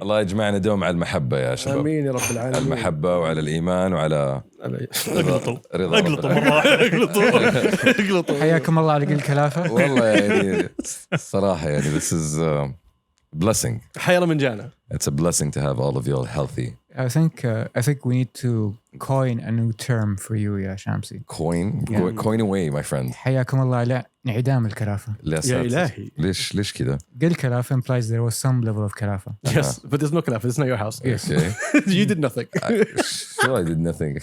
الله يجمعنا دوم على المحبة يا شباب. آمين يا رب العالمين. المحبة وعلى الإيمان وعلى اقلطوا مرة اقلطوا. حياكم الله على قل كلافة. والله يعني الصراحة يعني this is blessing. حيا من جانا. It's a blessing to have all of you all healthy. I think we need to coin a new term for you يا شامسي. Coin away my friend. حياكم الله على انعدام الكرافة. يا إلهي. ليش كذا؟ قل كلافة implies there was some level of كرافة. Yes, but there's no كلافة. It's not your house. Yes. Okay. You did nothing. Sure, I did nothing.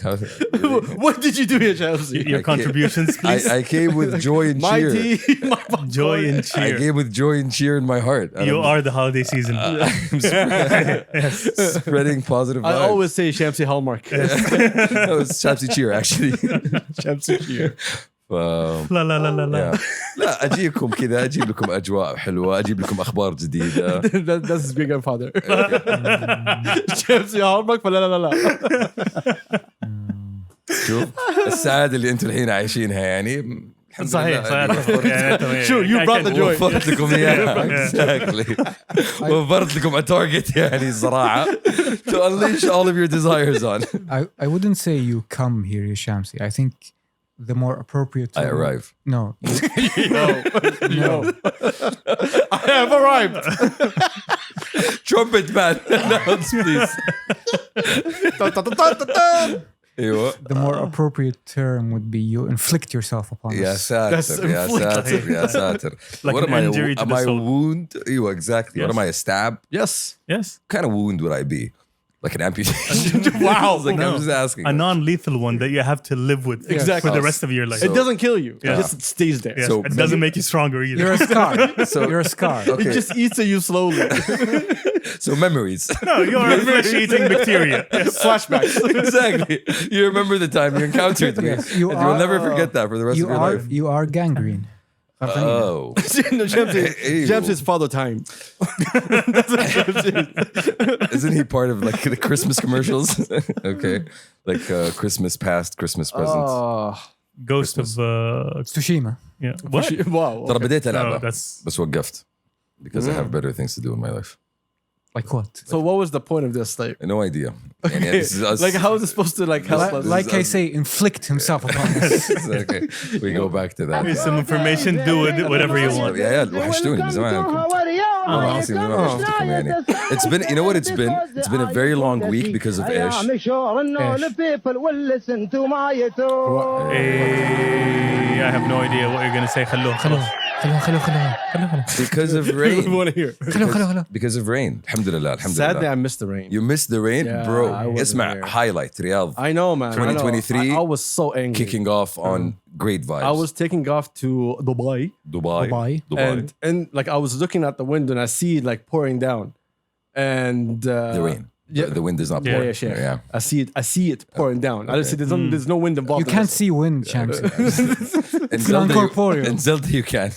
What did you do here, Shamsi? Your contributions, please. I came with joy and My cheer. tea, my Joy and I cheer. came with joy and cheer in my heart. You are the holiday season. I'm spreading positive I vibes. always say Shamsi Hallmark. That was Shamsi cheer actually. Shamsi cheer. لا لا أجيكم كذا أجيب لكم أجواء حلوة أجيب لكم أخبار جديدة. That's his great grandfather. Shamsi Hallmark فلا لا. شوف السعادة اللي أنتم الحين عايشينها يعني صحيح. Sure, you brought the joy. وفرت لكم إياها. Exactly. وفرت لكم a target يعني الصراحة to unleash all of your desires on. I wouldn't say you come here يا شامسي. I think the more appropriate I arrive. No. No. I have arrived. Trumpet man announce please. أيوة. The more appropriate term would be you inflict yourself upon يا us. ساتر يا ساتر يا ساتر. Like What an am I? injury to Am the I a soul. wound? أيوة exactly. What Yes. am I? A stab? Yes. Yes. What kind of wound would I be? Like an amputation? Wow. Like, No. I'm just asking. A non-lethal one that you have to live with Exactly. for the rest of your life. It doesn't kill you. Yeah. It just stays there. Yes. So It doesn't make you stronger either. You're a scar. You're a scar. Okay. It just eats at you slowly. So memories. No, you're a flesh-eating bacteria. Yes. Flashbacks. Exactly. You remember the time you encountered me. Yes, You will never forget that for the rest of your life. You are gangrene. Oh. No, Shamsi's father time. That's what Shamsi is. Isn't he part of like the Christmas commercials? Okay. Like Christmas past, Christmas present. Ghost of Tsushima. yeah. What? Wow. ترى بديت No, ألعبها that's بس وقفت because I have better things to do in my life. Like what? So what was the point of this? Like, No idea. يعني this is us. like how is it supposed to like help us? Like I say, inflict himself upon us. Okay. We go back to that. here's some information. Do with it whatever you want. يا وحشتوني من زمان. والله العظيم زمان وحشتكم يعني. It's been, you know what it's been? It's been a very long week because of Ish. Hey, I have no idea what you're gonna say. خلوه. Because of We rain. want to hear. Because of rain. الحمد لله الحمد Sadly, لله. I missed the rain. You missed the rain, Yeah, I bro. wasn't اسمع there. highlight Riyadh I know, man. 2023 I was so angry. kicking off on great vibes. I was taking off to Dubai, Dubai. and like I was looking out the window and I see it like pouring down, and The rain. Yeah. The wind is not Yeah, pouring. yeah. I see it pouring down. I see there's no wind involved. You can't see wind, Shamsi. In It's Zelda, non-corporeal. in Zelda you can.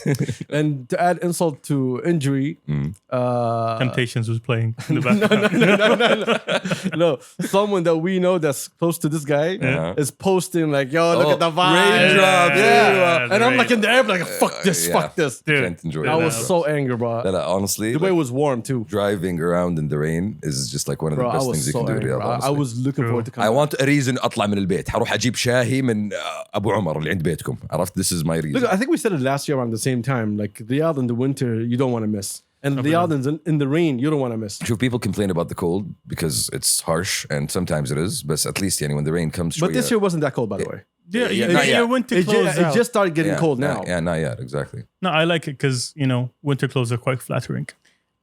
And to add insult to injury, Temptations was playing in the background. no, someone that we know that's close to this guy is posting like, "Yo, look Oh, at the vibe, raindrops, yeah." And I'm like in the air, like, "Fuck this, yeah. fuck this." Dude, Can't enjoy I it. was so angry, bro. That honestly, The way like, was warm too, driving around in the rain is just like one of the bro. I best was things you so can do in angry. Riyadh. I honestly. was looking forward to I coming. want a reason أطلع من البيت. هروح أجيب شاهي من أبو عمر اللي عند بيتكم. عرفت? This is my reason. Look, I think we said it last year around the same time. Like Riyadh in the winter, you don't want to miss, and Riyadh in the rain, you don't want to miss. Sure, people complain about the cold because it's harsh, and sometimes it is. But at least, when the rain comes, But this year wasn't that cold, by the way. Yeah, not yet. your winter clothes It out. just started getting cold now. Yeah, not yet, exactly. No, I like it because winter clothes are quite flattering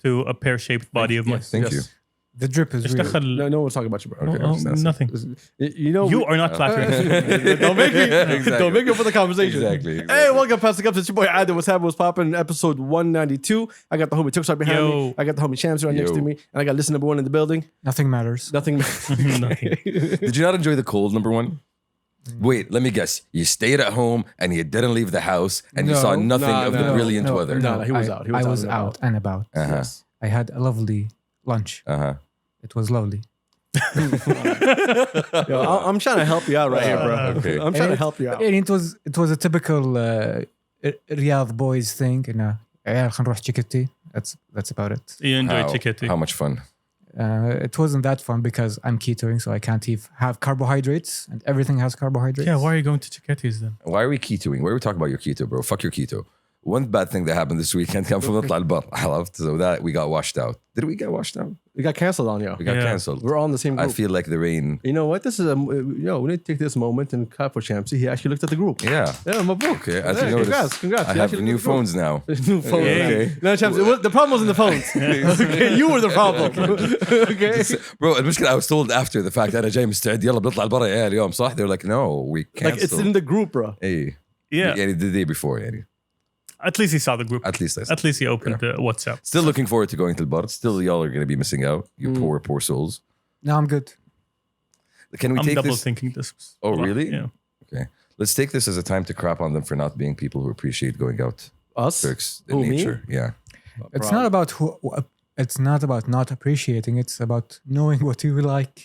to a pear-shaped body of mine. Thank you. The drip is إيش real. دخل- No one's talking about you, bro. Okay. Oh, nothing. You know, You are not flattering. don't make me. Exactly. Don't make me for the conversation. Exactly. Hey, welcome, Pastor Kabsa. It's your boy Adam. What's happening? What's popping? Episode 192. I got the homie Tuxar behind Yo. me. I got the homie Shamsi right next Yo. to me, and I got listener number one in the building. Nothing matters. Nothing. Did you not enjoy the cold, number one? Wait, let me guess. You stayed at home and you didn't leave the house and you No. saw nothing No, of the no, brilliant weather. No, he was out. He was I out was and out and about. Uh-huh. Yes. I had a lovely lunch. Uh-huh. It was lovely. Yo, I'm trying to help you out right here, bro. Okay. I'm trying to help you out. And it was a typical Riyadh boys thing. عيال خلينا نروح تشيكتي. That's about it. You enjoy chicketty. How much fun? It wasn't that fun because I'm ketoing, so I can't have carbohydrates, and everything has carbohydrates. Yeah, why are you going to chicketties then? Why are we ketoing? Why are we talking about your keto, bro? Fuck your keto. One bad thing that happened this weekend came from نطلع البر. So that we got washed out. Did we get washed out? We got canceled on you. We got canceled. We're all in the same group. I feel like the rain. You know what? This is we need to take this moment and clap for Shamsi. He actually looked at the group. Yeah. Yeah, my book. Okay. As you notice, Congrats. I You have actually new looked at the phones now. group. New phones. Yeah. Okay. No, Shamsi, the problem wasn't the phones. Okay, you were the problem. Okay. Bro, المشكلة I was told after the fact أنا جاي مستعد يلا بنطلع البر يا اليوم صح? They're like no, we canceled. Like it's in the group, bro. Hey. Yeah. يعني the day before يعني. At least he saw the group. At least I said. At least he opened the WhatsApp. Still looking forward to going to the bar. Still y'all are going to be missing out. You poor souls. No, I'm good. Can we I'm take double this? thinking this. Oh, really? Yeah. Okay. Let's take this as a time to crap on them for not being people who appreciate going out. Us? Turks in Who, me? nature. Yeah. It's not about It's not about not appreciating. It's about knowing what you like.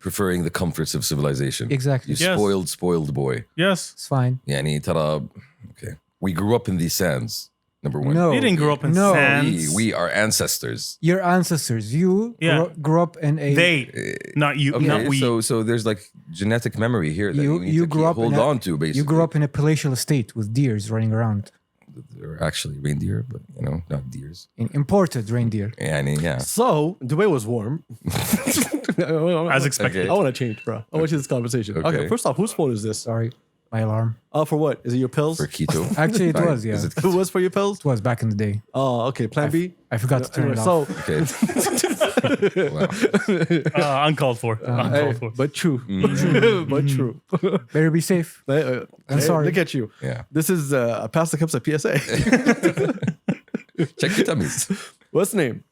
Preferring the comforts of civilization. Exactly. You Yes. spoiled boy. Yes. It's fine. يعني ترى okay. We grew up in these sands. Number one. No. You didn't grow up in No. sands. We are ancestors. Your ancestors. You Yeah. grew up in a. They, not you, Okay, not we. so there's like genetic memory here that you need you to grew up hold in a- on to basically. You grew up in a palatial estate with deers running around. They're actually reindeer, but not deers. Imported reindeer. Yeah. So Dubai was warm. As expected. I want to change, bro. I want you this conversation. Okay. Okay. First off, whose phone is this? Sorry, my alarm. Oh, for what? Is it your pills? For keto. Actually, it was. Yeah, Is it Who was for your pills? it was back in the day. Oh, okay. Plan B. I forgot to turn it off. So, Okay. Wow. Uncalled for. Uncalled for. but true. But true. Better be safe. I'm sorry. Look at you. Yeah. This is a Pass the Kabsa PSA. Check your tummies. What's the name?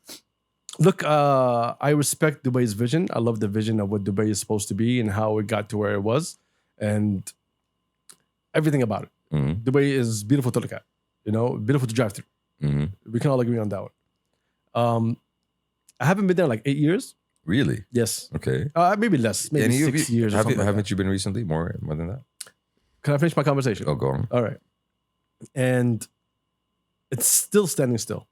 Look, I respect Dubai's vision. I love the vision of what Dubai is supposed to be and how it got to where it was, and everything about it. Mhm. Dubai is beautiful to look at. Beautiful to drive through. Mhm. We can all agree on that one. I haven't been there like 8 years. Really? Yes, Okay. maybe less, maybe Any of 6 you- years. Or something like haven't you been recently? More than that? that. Can I finish my conversation? Oh, go on. All right. And it's still standing still.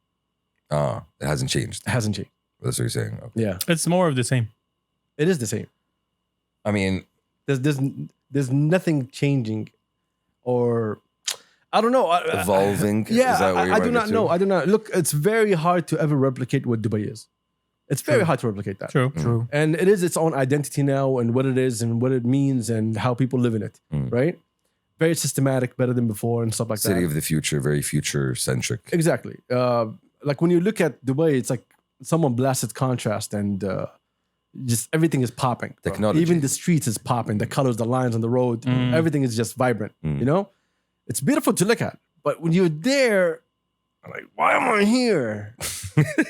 It hasn't changed. It hasn't changed. That's what you're saying. Okay. Yeah, It's more of the same. it is the same. I mean, There's nothing changing, or I don't know. evolving. Yeah, Is that what you're I do not know. I do not look. It's very hard to ever replicate what Dubai is. It's very hard to replicate that. True. True. And it is its own identity now, and what it is, and what it means, and how people live in it. Right? Very systematic, better than before, and stuff like City that. of the future, very future centric. Exactly. Like when you look at Dubai, it's like someone blasted contrast, and just everything is popping. bro. Technology. Even the streets is popping. The colors, the lines on the road, everything is just vibrant. It's beautiful to look at. But when you're there, I'm like, why am I here?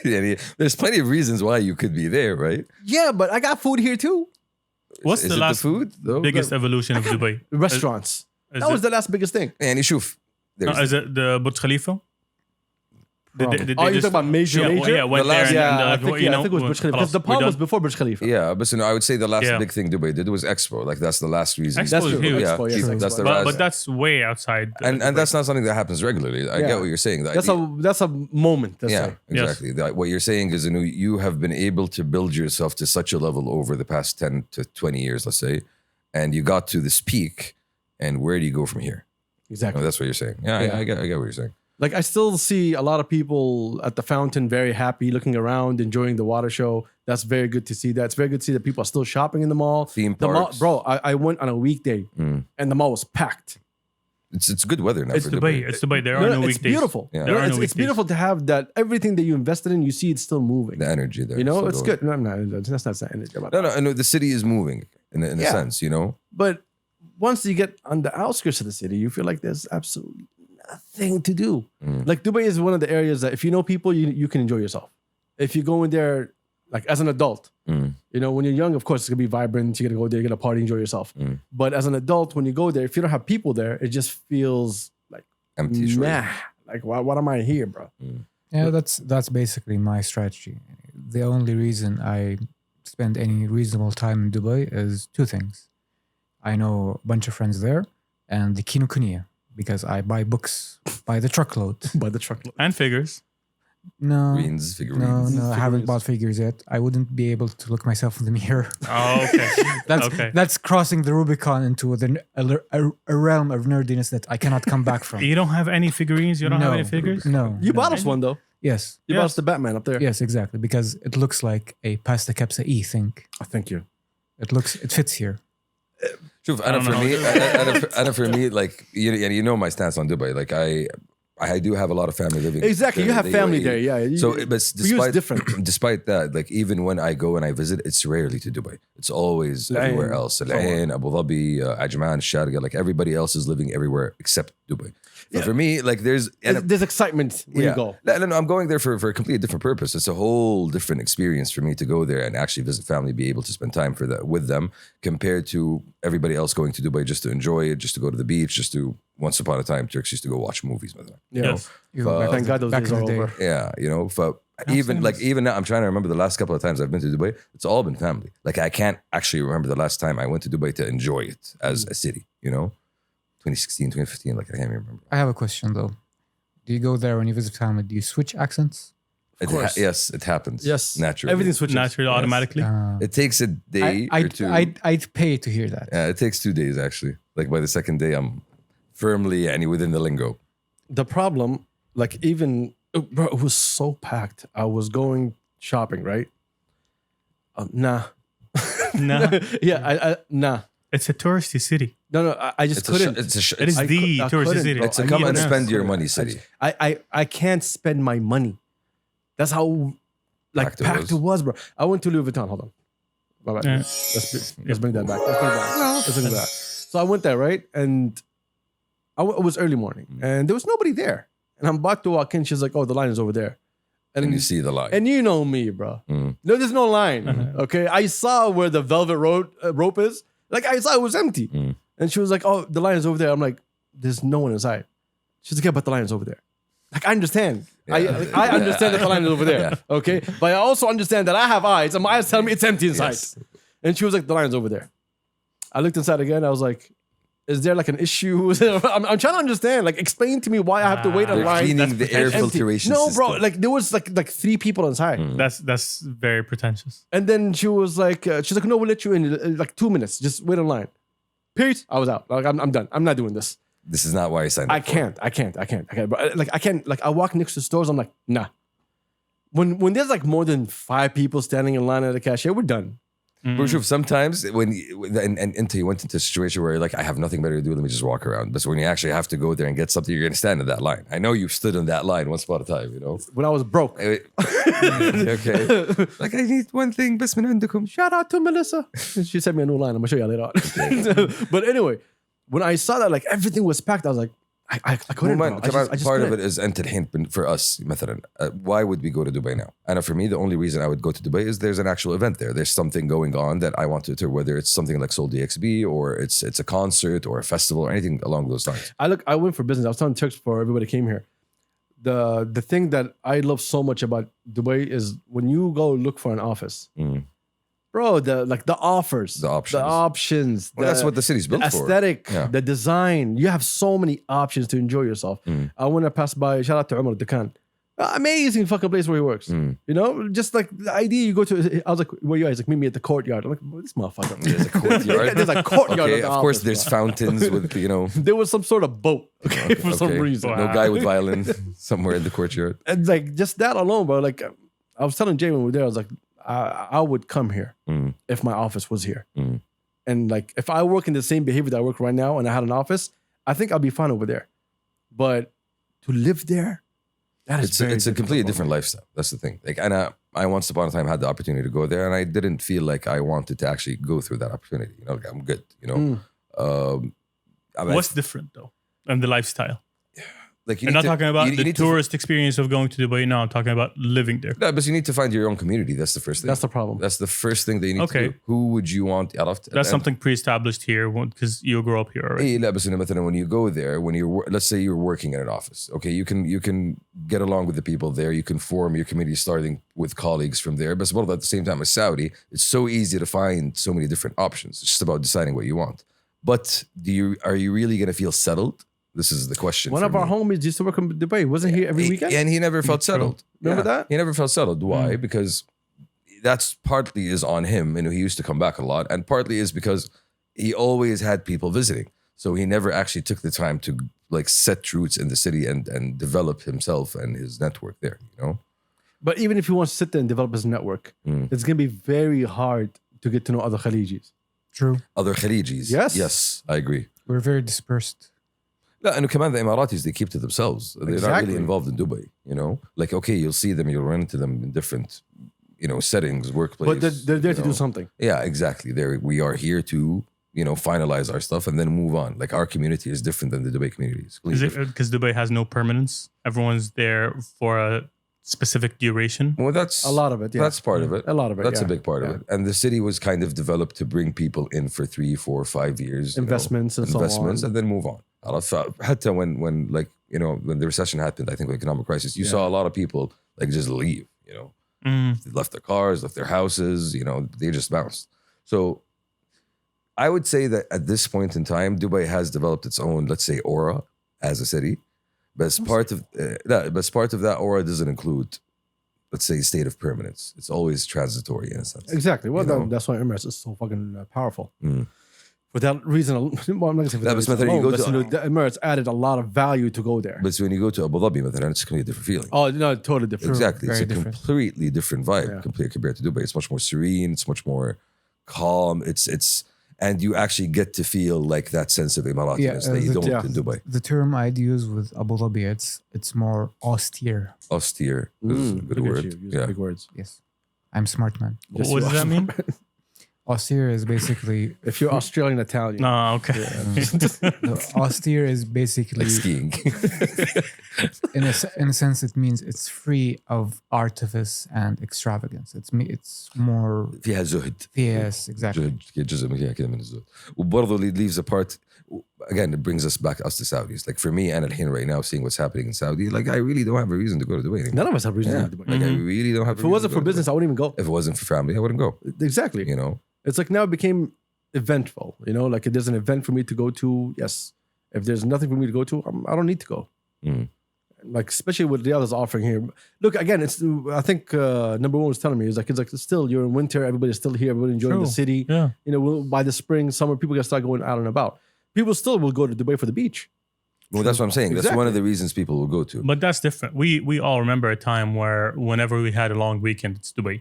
Yeah, there's plenty of reasons why you could be there, right? Yeah, but I got food here too. What's Is the it last the food? Though? biggest evolution of Dubai? Restaurants. Is That was it, the last biggest thing. يعني شوف. There's is it the Burj Khalifa? Did Oh, they you're just- talking about major, yeah, major? Yeah, went The last- there Yeah, and I think, I think it was Burj Khalifa. Because the palm was before Burj Khalifa. yeah, but I would say the last Yeah. big thing Dubai did was Expo. Like that's the last reason. Expo That's was true. huge. Expo, yes, True. Expo. That's the But, last. but that's way outside. and that's not something that happens regularly. I Yeah. get what you're saying. The That's idea- that's a moment. Let's yeah, say. exactly. What you're saying is, you have been able to build yourself to such a level over the past 10 to 20 years, let's say, and you got to this peak. And where do you go from here? Exactly. That's what you're saying. Yeah, Yeah. I get what you're saying. Like I still see a lot of people at the fountain, very happy, looking around, enjoying the water show. That's very good to see. That's very good to see that people are still shopping in the mall. Theme The mall, parks. bro. I went on a weekday, and the mall was packed. It's good weather now It's for Dubai. Dubai. It's Dubai. There No, are no it's weekdays. beautiful. Yeah. There are no It's weekdays. beautiful to have that everything that you invested in, you see it's still moving. The energy there. It's still good. going. No, that's not that energy about No, that. no, the city is moving in a Yeah. sense, But once you get on the outskirts of the city, you feel like there's absolutely nothing to do. Like Dubai is one of the areas that if you know people, you can enjoy yourself. If you go in there, like as an adult, when you're young, of course, it's gonna be vibrant. You're gonna go there, you're gonna party, enjoy yourself. But as an adult, when you go there, if you don't have people there, it just feels like Empty. Sure. nah. Like what am I here, bro? Yeah, that's basically my strategy. The only reason I spend any reasonable time in Dubai is two things. I know a bunch of friends there, and the Kinokuniya, because I buy books by the truckload. By the truckload. And figures. No, Figurines. no, I haven't bought figures yet. I wouldn't be able to look myself in the mirror. Oh, okay. That's crossing the Rubicon into a realm of nerdiness that I cannot come back from. You don't have any figurines? You don't have any figures? No. You no. bought us one though. Yes. You bought us the Batman up there. Yes, exactly. Because it looks like a pasta Kabsa E thing. Oh, thank you. It fits here. Shuf, I don't know. for me, like you know my stance on Dubai. Like I do have a lot of family living. Exactly. You have family there. Yeah. So, but for you it's different. despite that, like even when I go and I visit, it's rarely to Dubai. It's always everywhere else. Al Ain, Abu Dhabi, Ajman, Sharjah. Like everybody else is living everywhere except Dubai. But for me, like there's excitement when you go. No, I'm going there for a completely different purpose. It's a whole different experience for me to go there and actually visit family, be able to spend time with them, compared to everybody else going to Dubai just to enjoy it, just to go to the beach, just to once upon a time Turks used to go watch movies with them. Yeah. Yes. Thank God those days are over. Yeah, even now, I'm trying to remember the last couple of times I've been to Dubai. It's all been family. Like I can't actually remember the last time I went to Dubai to enjoy it as a city. 2016, 2015. Like I can't even remember. I have a question though. Do you go there when you visit family? Do you switch accents? Yes, it happens. Yes, naturally. Everything switches. Naturally, automatically. It takes a day or two. I'd pay to hear that. Yeah, it takes 2 days actually. Like by the second day, I'm firmly within the lingo. The problem, like even bro, it was so packed. I was going shopping, right? Nah. Nah. Yeah, nah. It's a touristy city. No, I just couldn't. It is the touristy couldn't, city. bro. It's a I come need and an spend your answer. money city. I can't spend my money. That's how packed it was, bro. I went to Louis Vuitton. Hold on. My bad. Yeah. Let's bring that back. Let's bring that back. So I went there, right? And it was early morning. And there was nobody there. And I'm about to walk in. She's like, oh, the line is over there. And you see the line. And you know me, bro. No, there's no line. Okay. I saw where the velvet rope is. Like I saw it was empty. And she was like, oh, the line is over there. I'm like, there's no one inside. She's like, yeah, but the line is over there. Like I understand. I understand that the line is over there. Yeah. Okay. But I also understand that I have eyes and my eyes tell me it's empty inside. Yes. And she was like, the line's over there. I looked inside again. I was like, is there like an issue? I'm trying to understand. Like, explain to me why I have to wait in They're line. cleaning the air Empty. filtration No, system. bro. Like there was like 3 people inside. That's very pretentious. And then she was like, no, we'll let you in like 2 minutes. Just wait in line. Peace. I was out. Like I'm done. I'm not doing this. This is not why I signed up. I can't. But like I can't. Like I walk next to stores. I'm like, nah. When there's like more than 5 people standing in line at a cashier, we're done. But sometimes when until you went into a situation where you're like, I have nothing better to do, let me just walk around. But when you actually have to go there and get something, you're gonna stand in that line. I know you stood in that line once upon a time, When I was broke. Okay. Like I need one thing, بس من عندكم. Shout out to Melissa. She sent me a new line. I'm gonna show you later on. But anyway, when I saw that like everything was packed, I was like, I couldn't. Man, bro. I just part of couldn't. it is أنت الحين for us مثلا. Why would we go to Dubai now? And for me, the only reason I would go to Dubai is there's an actual event there. There's something going on that I want to whether it's something like Seoul DXB or it's a concert or a festival or anything along those lines. I went for business. I was telling Turks before everybody came here. The thing that I love so much about Dubai is when you go look for an office. Bro, the offers, The options. Well, the- that's what the city's built the for. aesthetic, Yeah. the design. You have so many options to enjoy yourself. I want to pass by. Shout out to Umar Dakan. Amazing fucking place where he works. Just like the idea you go to. I was like, where you guys? Like, meet me at the courtyard. I'm like, this motherfucker. There's a courtyard. There's a courtyard. Okay, at the of course, office, there's bro. fountains with There was some sort of boat. Okay, for some Okay. reason. No guy with violin somewhere in the courtyard. And like just that alone, bro. Like I was telling Jay when we were there, I was like, I would come here if my office was here. And like if I work in the same behavior that I work right now and I had an office, I think I'll be fine over there. But to live there, that is It's a completely different lifestyle. That's the thing. Like, and I once upon a time had the opportunity to go there, and I didn't feel like I wanted to actually go through that opportunity. Like, I'm good. What's different though than the lifestyle? Like I'm not talking about the tourist experience of going to Dubai now. I'm talking about living there. No, but you need to find your own community. That's the first thing. That's the problem. That's the first thing that you need to do. Who would you want? That's something pre-established here because you grew up here already. لا بس إنه مثلا when you go there, let's say you're working in an office, okay, you can get along with the people there. You can form your community starting with colleagues from there. But at the same time as Saudi, it's so easy to find so many different options. It's just about deciding what you want. But are you really going to feel settled This is the question. One for of our me. homies used to work in Dubai. Wasn't he every weekend? And he never felt True. settled. Remember that? He never felt settled. Why? Because that's partly is on him. He used to come back a lot, and partly is because he always had people visiting. So he never actually took the time to like set roots in the city and develop himself and his network there. But even if he wants to sit there and develop his network, it's going to be very hard to get to know other Khalijis. True. Other Khalijis. Yes. Yes, I agree. We're very dispersed. لا انه كمان the Emiratis they keep to themselves. They're not Exactly. really involved in Dubai, Like okay, you'll see them, you'll run into them in different, settings, workplace. But they're there to do something. Yeah, exactly. We are here to, finalize our stuff and then move on. Like our community is different than the Dubai community. It's Is completely it different. because Dubai has no permanence? Everyone's there for a specific duration. Well, that's A lot of it, yeah. That's part of it. A lot of it, That's yeah. a big part of Yeah. it. And the city was kind of developed to bring people in for 3, 4, 5 years. Investments and so investments on. and then move on. حتى when like when the recession happened, I think the economic crisis, you saw a lot of people like just leave. They left their cars, left their houses. They just bounced. So I would say that at this point in time, Dubai has developed its own, let's say, aura as a city. But as part of that aura doesn't include, let's say, state of permanence. It's always transitory in a sense. Exactly. Well, You know? that's why Emirates is so fucking powerful. Mm. For that reason, well, I'm not going to say for That that was reason مثلا you alone, go but to- the Emirates added a lot of value to go there. But when you go to Abu Dhabi, مثلا, it's going to be a different feeling. Oh, no, totally different. Exactly. It's Very a different. completely different vibe Yeah. compared to Dubai. It's much more serene. It's much more calm. And you actually get to feel like that sense of Emiratiness that you don't in Dubai. The term I'd use with Abu Dhabi, it's more austere. Austere is a good Look at word. you, using Yeah. big words. Yes, I'm smart man. Yes, What you does are. that mean? Austere is basically If you're Australian Italian. No, okay. no, austere is basically Like skiing. in a sense it means it's free of artifice and extravagance. It's more فيها زهد. yes, exactly. زهد جزء من كده من الزهد. وبرضه it leaves a part. Again, it brings us back to Saudis. Like for me and الحين right now, seeing what's happening in Saudi, like I really don't have a reason to go to Dubai anymore. None of us have reason Yeah. to go to Dubai. Like I really don't have. If it wasn't for business, I wouldn't even go. if it wasn't for family, I wouldn't go. Exactly. It's like now it became eventful. Like if there's an event for me to go to, yes. If there's nothing for me to go to, I don't need to go. Mm. Like especially what Riyadh is offering here. Look, again, I think number one was telling me it's like still you're in winter, everybody's still here, everybody enjoying the True. city. Yeah. By the spring, summer, people gotta start going out and about. People still will go to Dubai for the beach. Well, that's what I'm saying. That's one of the reasons people will go to. But that's different. We all remember a time where whenever we had a long weekend, it's Dubai.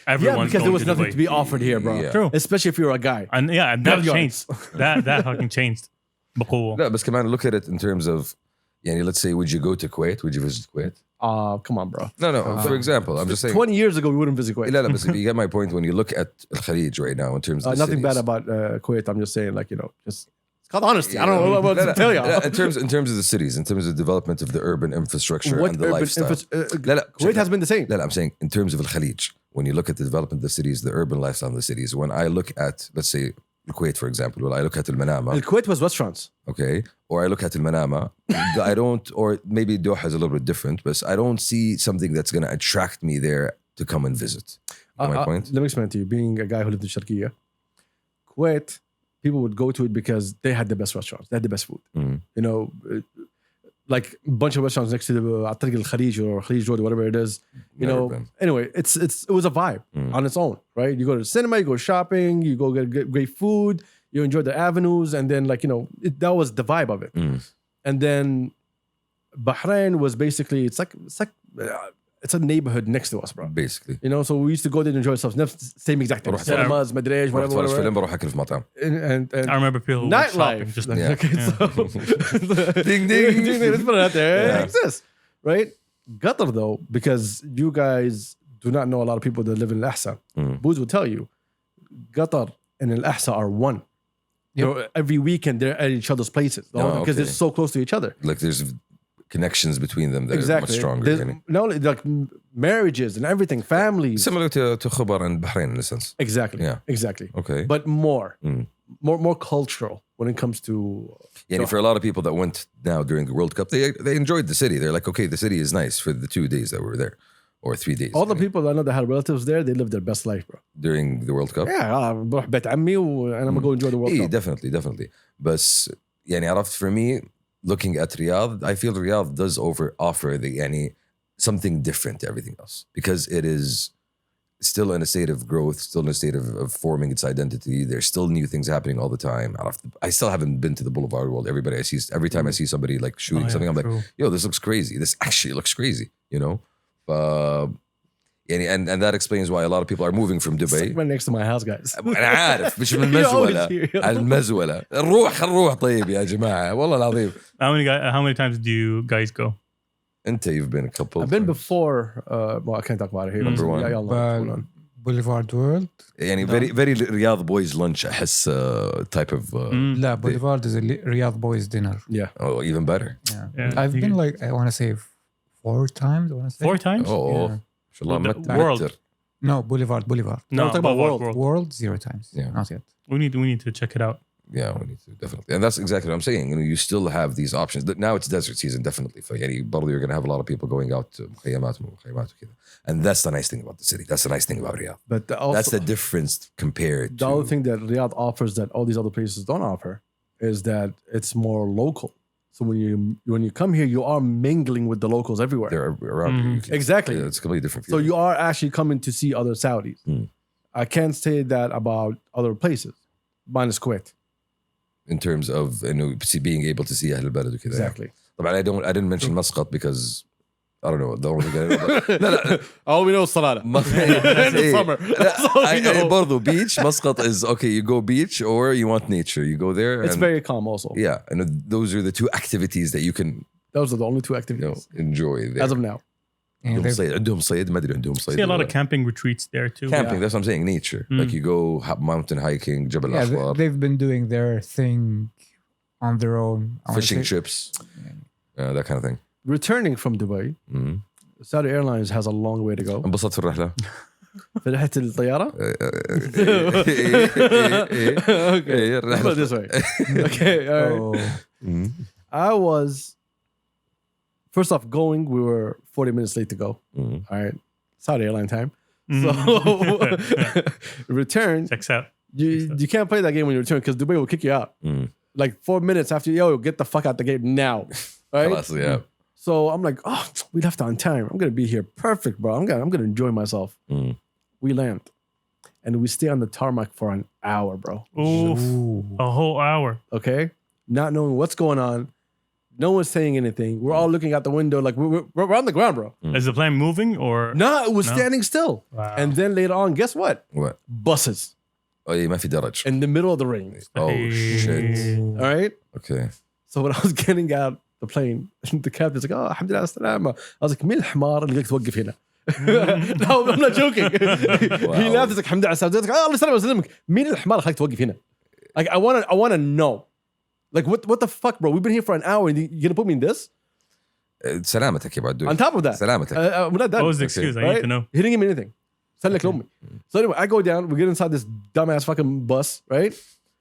Everyone's because there going was to nothing Dubai. to be offered here, bro. Yeah. True. Especially if you're a guy. And yeah, and that Not changed. that fucking changed. بقوة. لا بس كمان look at it in terms of يعني let's say would you go to Kuwait? Would you visit Kuwait? Come on, bro. No, for example, I'm just saying 20 years ago, we wouldn't visit Kuwait. لا بس you get my point when you look at Al Khalij right now in terms of the Nothing cities. bad about Kuwait. I'm just saying, like, just it's called honesty. I don't know what to tell you. in terms of the cities, in terms of the development of the urban infrastructure What and the urban lifestyle. لا Kuwait has been the same. لا I'm saying in terms of Al Khalij, when you look at the development of the cities, the urban lifestyle of the cities, when I look at, let's say, Kuwait, for example, when I look at Al Manama, Kuwait was restaurants. okay, or I look at Al Manama, I don't, or maybe Doha is a little bit different, but I don't see something that's going to attract me there to come and visit. You know my point? Let me explain to you. Being a guy who lived in Sharqiya, Kuwait, people would go to it because they had the best restaurants. They had the best food. Mm. Like a bunch of restaurants next to the Atariq Al Khalij or Khalij Road, whatever it is. Never been. Anyway, it was a vibe on its own, right? You go to the cinema, you go shopping, you go get great food, you enjoy the avenues, and then that was the vibe of it. Mm. And then Bahrain was basically it's a neighborhood next to us, bro. Basically. So we used to go there and enjoy ourselves. Same exact thing. رحت- Cinemas, مدري ايش, رحت أتفرج whatever. فيلم بروح أكل في مطعم. And I remember people who went shopping nightlife. just Yeah. Okay, so Ding, ding. Let's put it out there. Yeah. It exists, right? Qatar though, because you guys do not know a lot of people that live in Al-Ahsa. Booz will tell you, Qatar and Al-Ahsa are one. Every weekend they're at each other's places because okay. they're so close to each other. Like there's connections between them that are much stronger. There's يعني. not only like marriages and everything, families. Similar to Khobar and Bahrain in a sense. Exactly. Yeah. Exactly. Okay. But more cultural when it comes to Yeah, for a lot of people that went now during the World Cup, they enjoyed the city. They're like, okay, the city is nice for the 2 days that we were there, or 3 days. all the people I know that had relatives there. They lived their best life, bro. during the World Cup. Yeah, بروح بيت عمي and I'm gonna go enjoy the World Cup. Definitely. But يعني عرفت for me, looking at Riyadh, I feel Riyadh does offer something different to everything else because it is still in a state of growth, still in a state of forming its identity. There's still new things happening all the time. I still haven't been to the Boulevard World. Every time I see somebody like shooting something, I'm like, yo, this looks crazy. This actually looks crazy, you know? And that explains why a lot of people are moving from Dubai. Right next to my house, guys. أنا عارف مش من المزولة المزولة نروح طيب يا جماعة والله العظيم. How many times do you guys go? You've been a couple. I've been before. Well, I can't talk about it here. Number one. Yeah, y'all know what's going on. Boulevard World. يعني very Riyadh boys lunch أحس type of. لا, Boulevard is a Riyadh Boys dinner. Yeah. Oh, even better. Yeah. I've been like, I want to say 4 times. 4 times? Oh, Yeah. mashallah. World. No, Boulevard. No, talking about World. World 0 times. Yeah. Not yet. We need to check it out. Yeah, we need to definitely, and that's exactly what I'm saying. You know, you still have these options. Now it's desert season, definitely. Probably you're going to have a lot of people going out to مخيمات وكذا. And that's the nice thing about the city. That's the nice thing about Riyadh. But also, That's the difference compared the to. other thing that Riyadh offers that all these other places don't offer is that it's more local. So when you come here, you are mingling with the locals everywhere. They're around you. You can- Exactly. Yeah, it's a completely different. So feeling. you are actually coming to see other Saudis. Hmm. I can't say that about other places. Minus Kuwait. in terms of being able to see أهل البلد وكذا. Exactly. طبعا I didn't mention Muscat because I don't know. The only thing I know. لا All we know is Salala. In the summer. That's all we know. برضو beach. Muscat is okay. You go beach or you want nature. You go there. It's and, very calm also. Yeah, and those are the two activities that you can Those are the only two activities enjoy there. as of now. And عندهم they've- صيد عندهم صيد ما أدري عندهم صيد. See a lot of camping retreats there too. camping. That's what I'm saying. Nature. Like you go mountain hiking, جبل yeah, الأحوار, they've been doing their thing on their own. I wanna fishing say. trips, that kind of thing. Returning from Dubai, Saudi Airlines has a long way to go. انبسطت في الرحلة. في رحلة الطيارة. Okay. Let's put it this way. Okay. All right. Oh, I was first off going. We were 40 minutes late to go. All right, Saudi airline time. So return. Checks out. You can't play that game when you return because Dubai will kick you out. Like 4 minutes after, yo, get the fuck out the gate now. Right? خلاص, yeah. So I'm like, oh, we left on time. I'm gonna be here perfect, bro. I'm gonna enjoy myself. We land, and we stay on the tarmac for an hour, bro. Oof. A whole hour. Okay, not knowing what's going on. No one's saying anything. We're all looking out the window like we're on the ground, bro. Is the plane moving or? No, it was standing still. Wow. And then later on, guess what? What? Buses Oh, ما في درج. in the middle of the rain. Oh shit. All right. Okay. So when I was getting out the plane, the captain's like, "Oh, الحمد لله على السلامة." I was like, "مين الحمار اللي قلت توقف هنا?" No, I'm not joking. He laughed. He's like, "الحمد لله على السلامة." I was like, "Oh, الله يسلمك ويسلمك." مين الحمار اللي خليك توقف هنا? Like, I want to know. Like, what the fuck, bro? We've been here for an hour and you're gonna put me in this? سلامتك يا بعد. On top of that, سلامتك. we're not done. What was the excuse? I need to know. He didn't give me anything. سلك لأمي. So anyway, I go down. We get inside this dumbass fucking bus, right?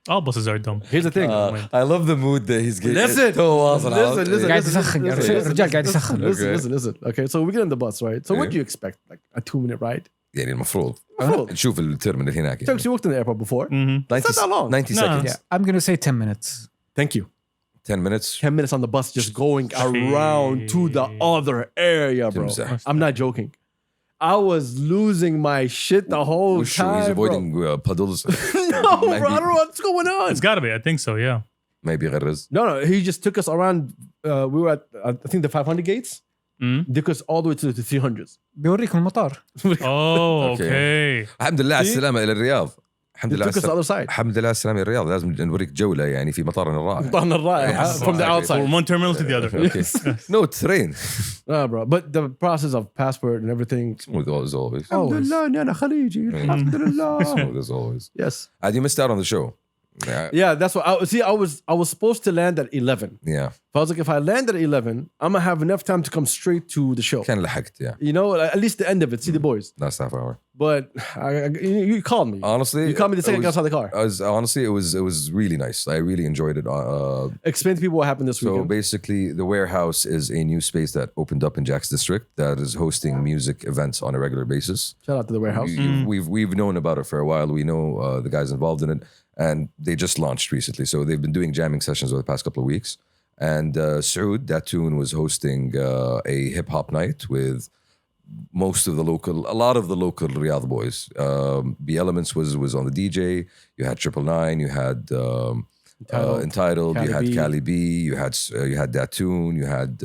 All buses are dumb. Here's the thing. I love the mood that he's getting. Listen. Listen. قاعد يسخن الرجال قاعد يسخن. Listen. Okay, so we get in the bus, right? So what do you expect? Like a 2-minute ride? يعني المفروض المفروض. نشوف التيرمينال هناك. Turks, you worked in the airport before. 90 not that long. 90 No. seconds. Yeah, I'm gonna say 10 minutes. Thank you. 10 minutes. 10 minutes on the bus just going around to the other area, bro. تمزح. I'm not joking. I was losing my shit the whole وشو he's time, bro. avoiding puddles. No, bro, I don't know what's going on. It's got to be. I think so. Yeah. Maybe يغرز. No, he just took us around. We were at, I think, the 500 gates. Took us all the way to the 300s. بيوريك المطار. Oh, okay. الحمد لله على السلامة إلى الرياض. الحمد He لله على took us to the السلامة. other side. الحمد لله على السلامة إلى الرياض. لازم نوريك جولة يعني في مطارنا الرائع. طلعنا الرائع from the From outside. one terminal to the other. Okay. No train. No, bro. But the process of passport and everything. Smooth as always. الحمد لله إني أنا خليجي. الحمد لله. Smooth as always. Yes. And you missed out on the show. Yeah, that's what I was supposed to land at 11. Yeah. But I was like, if I land at 11, I'm gonna have enough time to come straight to the show. كان لحقت. Yeah. You know, at least the end of it, see the boys. Last half hour. But you called me. Honestly, You called me the second I got it was- outside the car. honestly, it was really nice. I really enjoyed it. Explain to people what happened this So weekend. basically, the Warehouse is a new space that opened up in Jack's district that is hosting music events on a regular basis. Shout out to the warehouse. We've known about it for a while. We know the guys involved in it, and they just launched recently. So they've been doing jamming sessions over the past couple of weeks. And Saud Dattune was hosting a hip hop night with a lot of the local Riyadh boys. The Elements was on the DJ. You had 999. You had Entitled. You had Cali B. You had Dattune. You had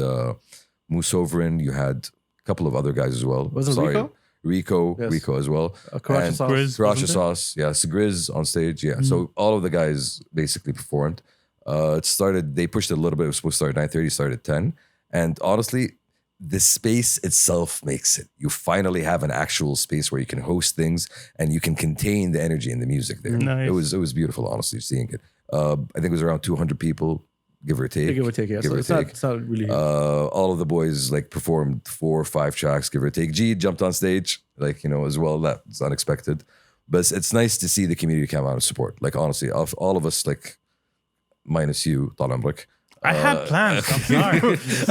Sovereign. You had a couple of other guys as well. Wasn't Rico? Rico Yes. as well. Karacha Sauce. Grizz, Karacha wasn't it? Sauce, yeah, Grizz on stage, yeah. So all of the guys basically performed. It started. They pushed it a little bit. It was supposed to start at 9:30. Started at 10. And honestly, the space itself makes it. You finally have an actual space where you can host things and you can contain the energy and the music there. Nice. It was beautiful, honestly, seeing it. I think it was around 200 people, give or take. Give or take, yeah. Give So or it's not really. All of the boys like performed 4 or 5 tracks, give or take. G jumped on stage, like, you know, as well. That's unexpected. But it's nice to see the community come out and support. Like, honestly, all of us, like, minus you, Tal Amrik. I had plans. I'm sorry.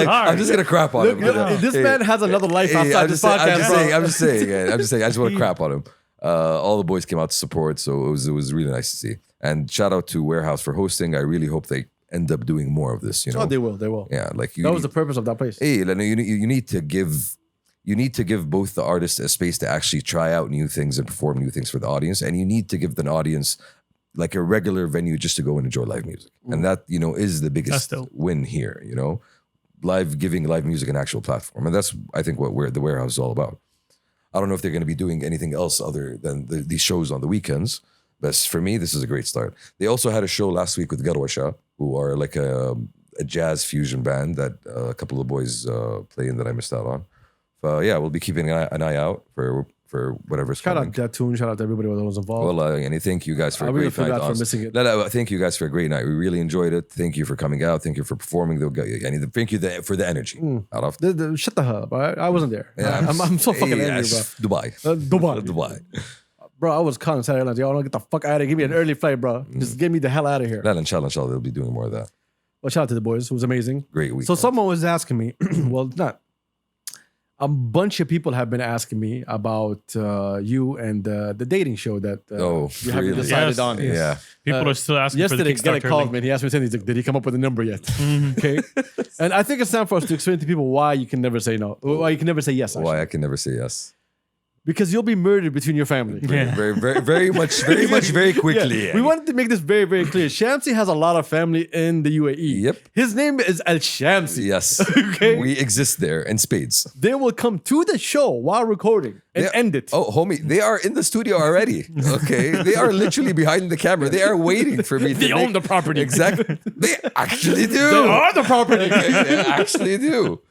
I'm just gonna crap on him. but, This man has another life hey, outside this podcast, bro. I'm just saying. I just want to crap on him. All the boys came out to support, so it was really nice to see. And shout out to Warehouse for hosting. I really hope they end up doing more of this. You know, Oh, they will. They will. yeah, like That was the purpose of that place. Hey, you need to give both the artists a space to actually try out new things and perform new things for the audience, and you need to give the audience like a regular venue just to go and enjoy live music. And that, you know, is the biggest That's dope. win here, you know, giving live music an actual platform. And that's, I think, what the Warehouse is all about. I don't know if they're going to be doing anything else other than these shows on the weekends. But for me, this is a great start. They also had a show last week with Garwasha, who are like a jazz fusion band that a couple of boys play in that I missed out on. Yeah, we'll be keeping an eye out for whatever's Shout coming. out Dattune. Shout out to everybody that was involved. Well, and thank you guys for I a really great feel night. bad for honestly. missing it. Thank you guys for a great night. We really enjoyed it. Thank you for coming out. Thank you for performing. Thank you for the energy. Araf. Shut the hell up. I wasn't there. Yeah. I'm so fucking angry, Yes, bro. Dubai. Dubai. Bro, I was calling Saturday night. Y'all don't get the fuck out of here. Give me an early flight, bro. Just get me the hell out of here. Well, inshallah, they'll be doing more of that. Well, shout out to the boys. It was amazing. Great week. So someone was asking me, well, not. A bunch of people have been asking me about you and the dating show that you haven't really? decided Yes. on. Yeah. People are still asking Yesterday, for the Gary Kickstarter called link. me and he asked me, he's like, did he come up with a number yet? Okay. And I think it's time for us to explain to people why you can never say no. Why you can never say yes. Actually. Why I can never say yes. Because you'll be murdered between your family. Yeah. Very much, very quickly. Yeah. We wanted to make this very, very clear. Shamsi has a lot of family in the UAE. Yep. His name is Al Shamsi. Yes. Okay. We exist there in spades. They will come to the show while recording and end it. Oh, homie, they are in the studio already. Okay. They are literally behind the camera. They are waiting for me to They own the property. Exactly. They actually do. They are the property. They actually do.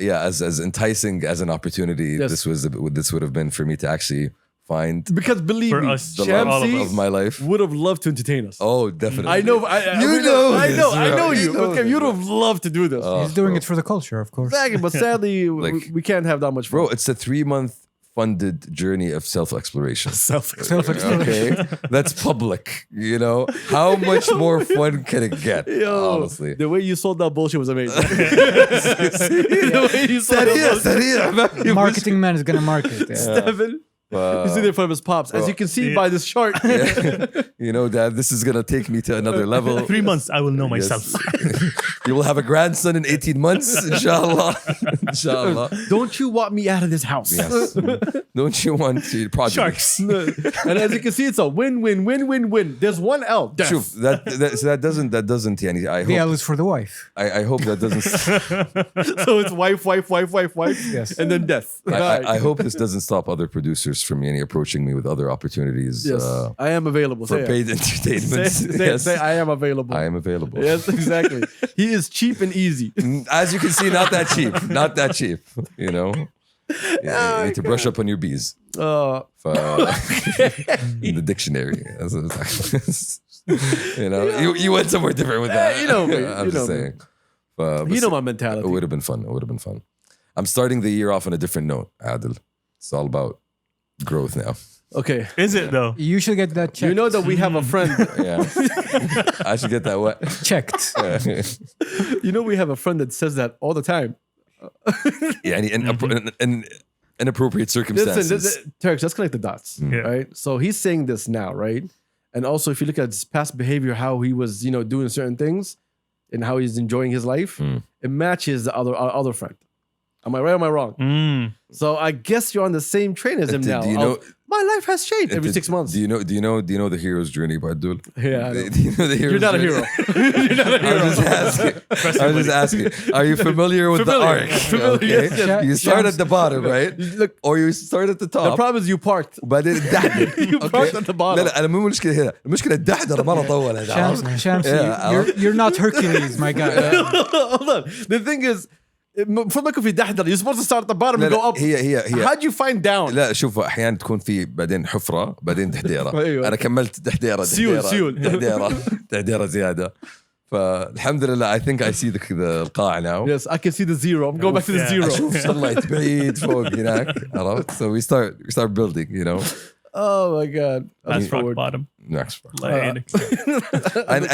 Yeah, as enticing as an opportunity Yes. this would have been for me to actually find Because believe For me, us, the love Shamsi of my life. would have loved to entertain us. Oh, definitely. I know. You we know I this, know. I bro. know you. You know Okay, you'd this, have loved to do this. He's doing it for the culture, of course. Exactly, but sadly, Like- we can't have that much fun. Bro, it's a 3-month funded journey of self-exploration. Self-explanatory. Okay, that's public. You know, how much more fun can it get? Yo, Honestly, the way you sold that bullshit was amazing. The way you sold that bullshit. Marketing man is gonna market. Yeah. Stephen, he's in there in front of his pops. As you can see by this chart. You know, Dad, this is gonna take me to another level. 3 months, I will know Yes. myself. You will have a grandson in 18 months, inshallah. Inshallah. Don't you want me out of this house? Yes. Don't you want to projects? Sharks. And as you can see, it's a win-win-win-win-win. There's one L. Death. Shuf, that doesn't yani, The L is for the wife. I hope that doesn't So it's wife, Yes. and then death. Right. I hope this doesn't stop other producers from any approaching me with other opportunities Yes, I am available. for Say it. paid entertainment. Say I am available. I am available. Yes, exactly. He is cheap and easy. As you can see, not that cheap. Not that cheap. You know? Yeah, you need to brush up on your B's. In the dictionary. You know, you went somewhere different with that. you know me. I'm You just know me. saying. But You know my mentality. It would have been fun. It would have been fun. I'm starting the year off on a different note, Adil. It's all about growth now. Okay. Is it though? You should get that checked. You know that we have a friend. Yeah. I should get that wet. checked. You know we have a friend that says that all the time. Yeah, and inappropriate circumstances. Listen, Turks, let's connect the dots, Yeah. right? So he's saying this now, right? And also, if you look at his past behavior, how he was, doing certain things, and how he's enjoying his life, it matches the our other friend. Am I right or am I wrong? So I guess you're on the same train as him now. Do you know? My life has changed every 6 months. Do you know the hero's journey, Badul? Yeah, I know. Do you know the hero's You're not a journey? hero. You're not a hero. I'm just asking. Are you familiar with the Familiar. arc? Familiar, Okay. yes, yes. You start at the bottom, right? Look, Or you start at the the top. problem is you parked. وبعدين الدحدر. You parked at the bottom. لا انا مو مشكله هنا، المشكله الدحدر مره طول هذا. Shamsi, Yeah, you're not Hercules, my guy. Hold on. The thing is, المفروض ما يكون في دحدر. You're supposed to start at the bottom and go up. هي How'd you find down? لا شوف احيانا تكون في بعدين حفره بعدين دحديره. أيوة. انا كملت دحديره سيول. دحديره زياده. فالحمد لله I think I see the القاع now. Yes, I can see the zero. I'm going back to the Yeah. zero. اشوف sunlight بعيد فوق هناك عرفت. So we start building, you know. Oh my God. That's rock forward. bottom. Next. Like,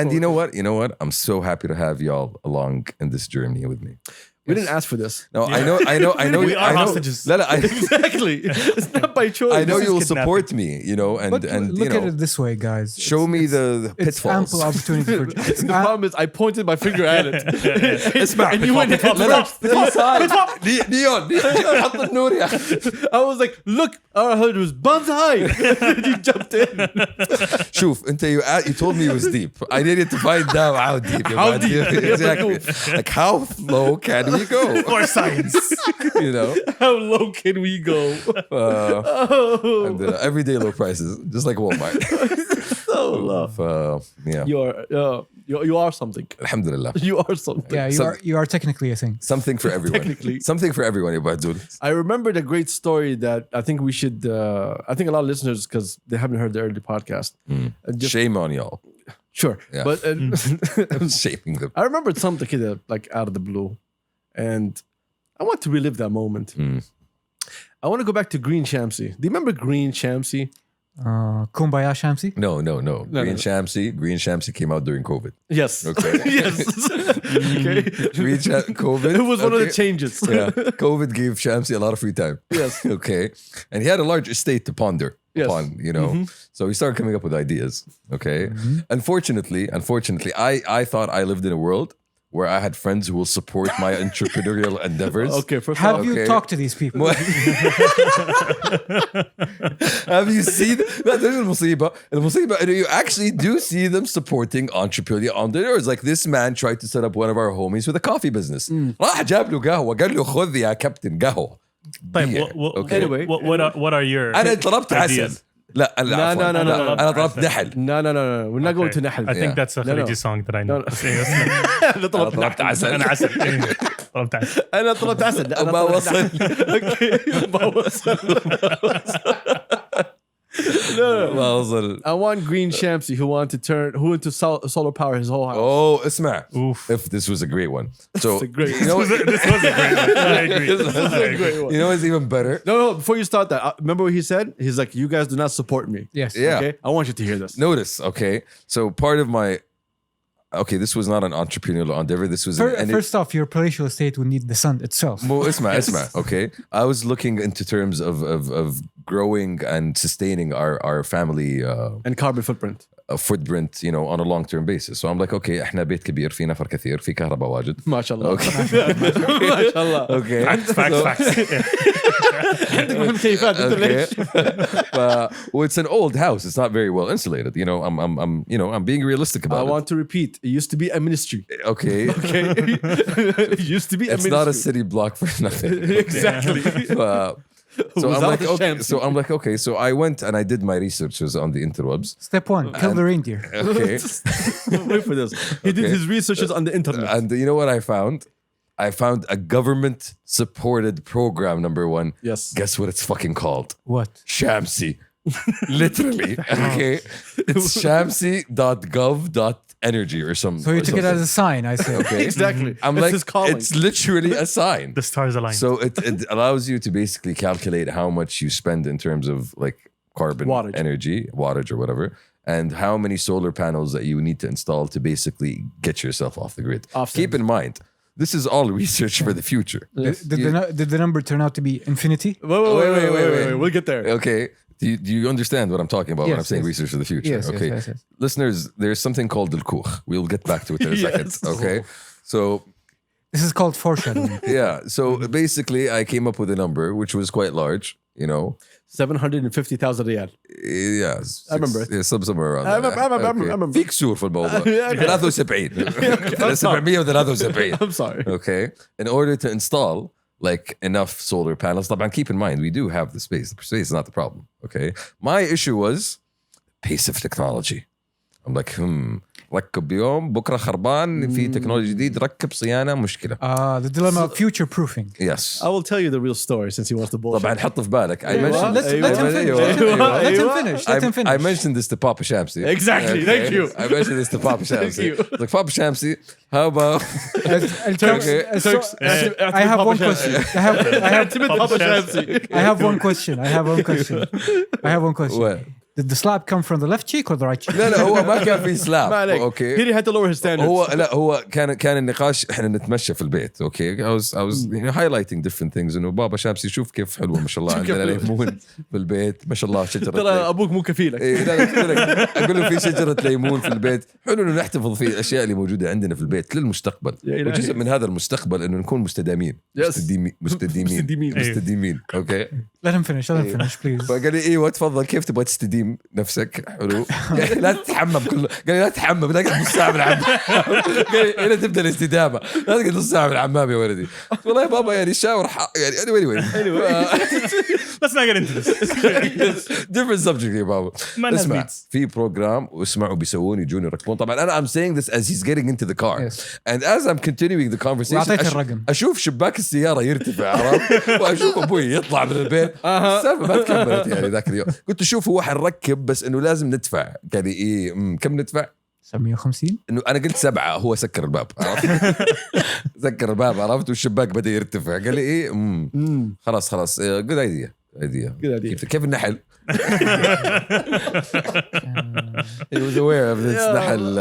And you know what? I'm so happy to have y'all along in this journey with me. We didn't ask for this. No, I know. We are I know, hostages. لا, I, Exactly. It's not by choice. I know This you is will support me, you know, and But you look know, at it this way, guys. show me the It's pitfalls. ample opportunity for. The problem is I pointed my finger at it. اسمع And you went لا لا نيون حط النور يا اخي. I was like, look, all I heard was buns high. You jumped in. شوف انت you told me it was deep. I needed to find out how deep. How deep? Exactly. Like how low can we go? for science. You know. How low can we go? Oh, And everyday low prices, just like Walmart. so low. Yeah. You are something. Alhamdulillah. You are something. Yeah, you are technically a thing. Something for everyone. Technically. Something for everyone, ya Badul. I remembered a great story that I think we should. I think a lot of listeners, because they haven't heard the early podcast. Shame on y'all. Sure, Yeah. but I'm shaming them. I remembered something kid, like out of the blue, and I want to relive that moment. I want to go back to Green Shamsi. Do you remember Green Shamsi? Kumbaya Shamsi. No. No. Green Shamsi came out during COVID. Yes. Okay. Yes. Okay. COVID. It was one of the okay. changes. Yeah. COVID gave Shamsi a lot of free time. Yes. Okay. And he had a large estate to ponder Yes. upon, you know. So he started coming up with ideas. Okay. Unfortunately, I thought I lived in a world where I had friends who will support my entrepreneurial endeavors. Okay. First Have off, you Okay. talked to these people? Have you seen that? There's المصيبة إنه you actually do see them supporting entrepreneurial entrepreneurs. Like this man tried to set up one of our homies with a coffee business. راح جاب له قهوة قال له خذ يا كابتن قهوة. طيب, Beer. Okay. Anyway. what are your أنا طلبت عسل. ideas? لا No, عفواً. no, no, no, no. أنا طلبت نحل. No. We're not going to Nahal. I think Yeah. that's a No, no. Khaliji song that I know. No, no. أنا طلبت عسل. أنا عسل. طلبت عسل. أنا طلبت عسل. لا، أنا ما طلبت وصل. Okay. ما وصل. No. ما وصل. I want Green Shamsi who went to solar power his whole house. Oh, اسمع. Oof. If this was a great one. So It's a great you know, This was a great one. I agree. This is a great one. you know what's even better? No, before you start that, remember what he said? He's like, you guys do not support me. Yes. Yeah. Okay? I want you to hear this. Notice, okay. So part of my this was not an entrepreneurial endeavor. This was First off, your palatial estate would need the sun itself. اسمع, okay. I was looking into terms of growing and sustaining our family And carbon footprint. footprint, you know, on a long-term basis. So I'm like, okay, احنا بيت كبير في نفر كثير في كهرباء واجد. ما شاء الله. Okay. ما شاء الله. Okay. Facts. عندك مكيفات انت ليش؟ Well, it's an old house. It's not very well insulated. You know, I'm being realistic I about it. want to repeat. It used to be a ministry. Okay. Okay. It used to be a It's ministry. not a city block for nothing. Exactly. So I'm Without like, the okay. Shamsi. So I'm like, okay. So I went and I did my researches on the interwebs. Step one: kill the reindeer. Okay. Wait for this. He did Okay. his researches on the internet. And you know what I found? I found a government-supported program. Number one. Yes. Guess what it's fucking called? What? Shamsi. Literally. Okay. It's shamsi.gov.energy or something. So you took it as a sign, I say. Okay. Exactly. I'm It's like, his calling. it's literally a sign. The stars align. So it allows you to basically calculate how much you spend in terms of like carbon Wattage. energy, wattage or whatever, and how many solar panels that you need to install to basically get yourself off the grid. Offset. Keep in mind, this is all research for the future. Yes. Did the number turn out to be infinity? Wait. We'll get there. Okay. Do you understand what I'm talking about when I'm Yes, saying yes. research for the future? Yes, Okay. yes, yes. Listeners, there's something called the Kuch. We'll get back to it in a second. Yes. Okay. So, This is called foreshadowing. yeah. So basically, I came up with a number which was quite large, 750,000 riyal. Yeah. I remember it. Yeah, somewhere around I there. remember. I remember. في كسور في الموضوع. Okay. 73. 773. I'm sorry. Okay. In order to install like enough solar panels, طبعا keep in mind we do have the space. The space is not the problem. Okay. My issue was pace of technology. I'm like, ركب يوم بكره خربان في تكنولوجيا جديد ركب صيانه مشكله. The dilemma of future proofing. Yes. I will tell you the real story since he wants to bullshit. طبعا حط في بالك. I أيوة. mentioned Let him finish. أيوة. Let him أيوة. finish. Let him finish. I mentioned this to Papa Shamsi. Exactly. Thank you. I mentioned this to Papa Shamsi. you. Like, Papa Shamsi, how about Turks. I have one question. Papa Shamsi. I have one question. what? Did the slap come from the left cheek or the right cheek? لا هو ما كان في سلاب. ما عليك. اوكي. He had to lower his standards. هو كان النقاش احنا نتمشى في البيت. اوكي. I was highlighting different things انه بابا شامسي شوف كيف حلوه ما شاء الله عندنا ليمون في البيت ما شاء الله شجره. ترى ابوك مو كفيلك. إيه لا اقول له في شجره ليمون في البيت حلو انه نحتفظ في الاشياء اللي موجوده عندنا في البيت للمستقبل. وجزء من هذا المستقبل انه نكون مستدامين. مستديمين. اوكي. Let him finish, please. فقال لي ايوه تفضل كيف تبغى تستديم نفسك حلو يعني لا تتحمم قال لي لا تتحمم لا تقعد نص ساعه في الحمام قال لي هنا تبدا الاستدامه لا تقعد نص ساعه في الحمام يا ولدي والله يا بابا يعني الشاور يعني anyway Let's not get into this. different subject يا بابا ما الناس اسمع beats. في بروجرام واسمعوا بيسوون يجون يركبون طبعا انا I'm saying this as he's getting into the car Yes. and as I'm continuing the conversation وأعطيت الرقم. اشوف شباك السياره يرتفع عرفت واشوف ابوي يطلع من البيت السالفه ما تكملت يعني ذاك اليوم قلت شوف هو حنركب بس انه لازم ندفع قال لي ايه كم ندفع 750 انه انا قلت 7 هو سكر الباب عرفت سكر الباب عرفت والشباك بدا يرتفع قال لي ايه خلاص good idea كيف النحل he was aware of this نحل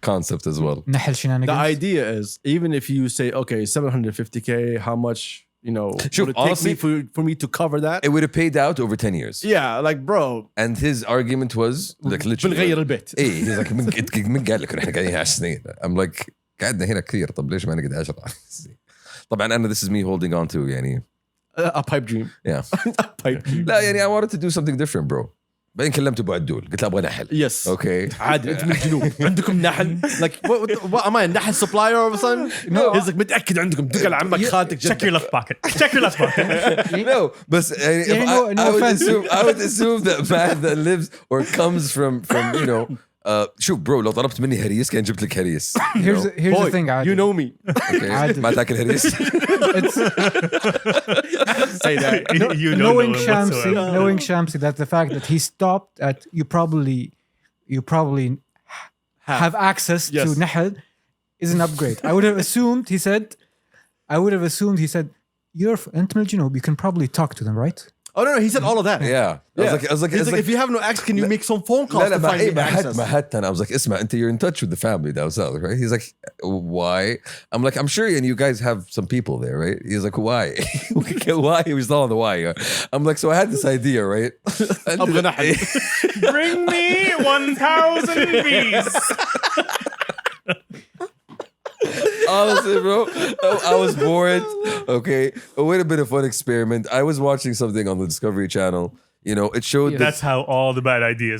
concept as well. نحل The shenanigans. idea is even if you say okay 750k how much Sure, would it take honestly, me for me to cover that? It would have paid out over 10 years. Yeah, like bro. And his argument was like literally بنغير البيت. ايه he's like من قال لك احنا قاعدين 10 سنين. I'm like قعدنا هنا كثير طب ليش ما نقعد 10 طبعا انا this is me holding on to يعني A pipe dream. yeah A pipe dream. لا يعني I wanted to do something different bro. بعدين كلمت ابو عدول قلت له ابغى نحل. Yes. Okay. عادي انت من الجنوب عندكم نحل like what am I a نحل supplier all of a sudden? No. He's like متأكد عندكم دق لعمك خالتك Check your left pocket. Check your left pocket. No, but I would assume that man that lives or comes from شوف برو لو طلبت مني هريس كان جبت لك هريس. Here's the thing, you know me. Okay. ما تاكل هريس. Say that. You don't knowing know him whatsoever. knowing Shamsi, that the fact that he stopped at you probably have access Yes. to Nahal is an upgrade. I would have assumed he said you're أنت من الجنوب, you can probably talk to them, right? Oh no, he said all of that. Yeah. I was like He's like, if you have no access, can you make some phone calls to find me access? ما حتى I was like اسمع انت you're in touch with the family down south, right? He's like why? I'm like I'm sure and you guys have some people there, right? He's like why? Why? He was all on the why. I'm like so I had this idea, right? أبغى نحل. Bring me 1,000 bees. Honestly, bro, I was bored. Okay, it would have been a fun experiment. I was watching something on the Discovery Channel. It showed That's how all the bad ideas.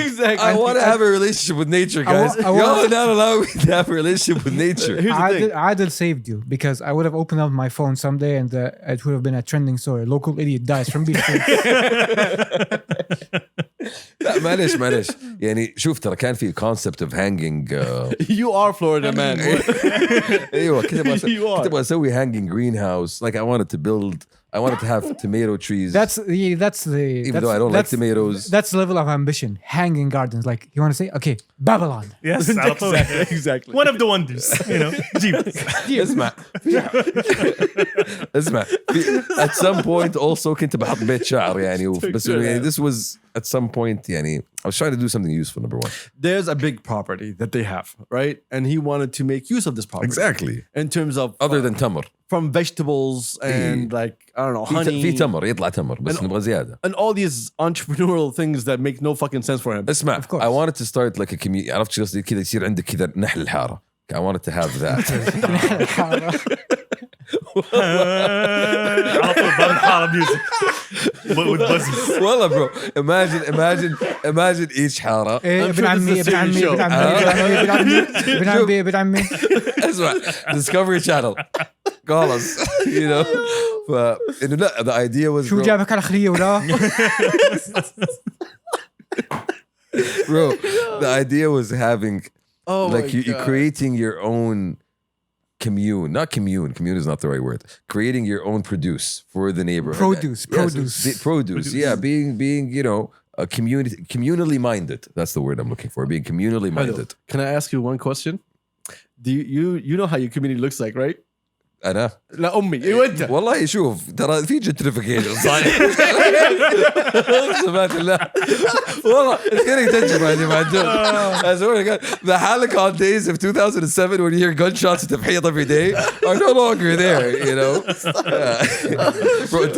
Exactly. I want to have a relationship with nature, guys. I want- Y'all not allow me to have a relationship with nature. Here's the thing. Adil saved you because I would have opened up my phone someday and it would have been a trending story. Local idiot dies from beach. لا معلش يعني شوف ترى كان في concept of hanging You are Florida man. ايوه كنت You are. ابغى اسوي hanging greenhouse like I wanted to have tomato trees. That's the Even though I don't like tomatoes. That's the level of ambition. Hanging gardens, like you want to say, okay, Babylon. Yes, على طول. Exactly. One of the wonders, جيب. اسمع at some point also كنت بحط بيت شعر يعني بس يعني this was at some point يعني I was trying to do something useful. Number one, There's a big property that they have, right? And he wanted to make use of this property. exactly. In terms of Other than tamar, from vegetables and like I don't know honey في تمر يطلع تمر بس نبغى زيادة. and all these entrepreneurial things that make no fucking sense for him. اسمع, Of course. I wanted to start like a community. عرفت شو قصدي كذا يصير عندك كذا نحل الحارة. I wanted to have that. على طول ضرب حارة music with buzzes. والله bro, imagine each حارة. ابن عمي ابن عمي ابن عمي ابن عمي اسمع, Discovery Channel. خلاص, you know. فإنه لا, the idea was شو جابك على خلية ولا bro, the idea was having Oh like my you God. creating your own commune is not the right word, creating your own produce for the neighborhood. Produce, Yes, produce. produce, yeah, being you know a communally minded, that's the word I'm looking for, being communally minded. Can I ask you one question? Do you know how your community looks like, right? أنا لا أمي وأنت والله شوف ترى في gentrification صحيح. سمعت الله والله it's getting gentrified يا معجون. I swear to God, the Halicon days of 2007 when you hear gunshots at the Bhayat every day are no longer there, you know. Bro, أنت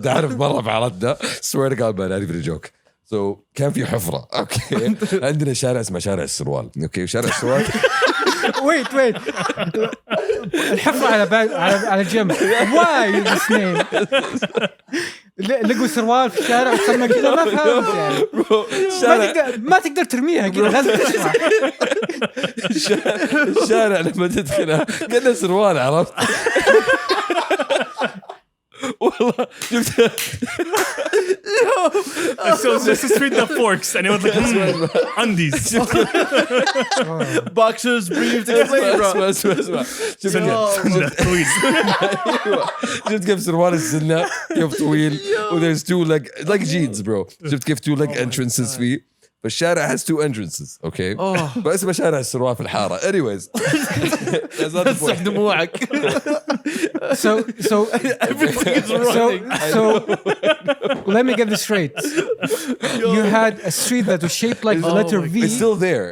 عارف مرة بعرضنا, swear to God man, not even a joke. So كان في حفرة, okay, عندنا شارع اسمه شارع السروال, okay, شارع السروال. wait الحفرة على جنب why this name لقوا سروال في الشارع وسمى كذا ما فهمت يعني ما تقدر ترميها كذا لازم تشرح الشارع لما تدخلها كأنه سروال, عرفت. والله شفت So it's just a street that forks and it was like undies. boxers briefs explain bro. اسمع سنة طويل. شفت كيف سروال السنة كيف طويل و there's two like jeans bro. شفت كيف two leg entrances فيه, فالشارع has two entrances, okay. فاسمه شارع السروال في الحارة. anyways that's not the صح point. دموعك. so Everything is running. so let me get this straight. You had a street that was shaped like the letter my V. It's still there.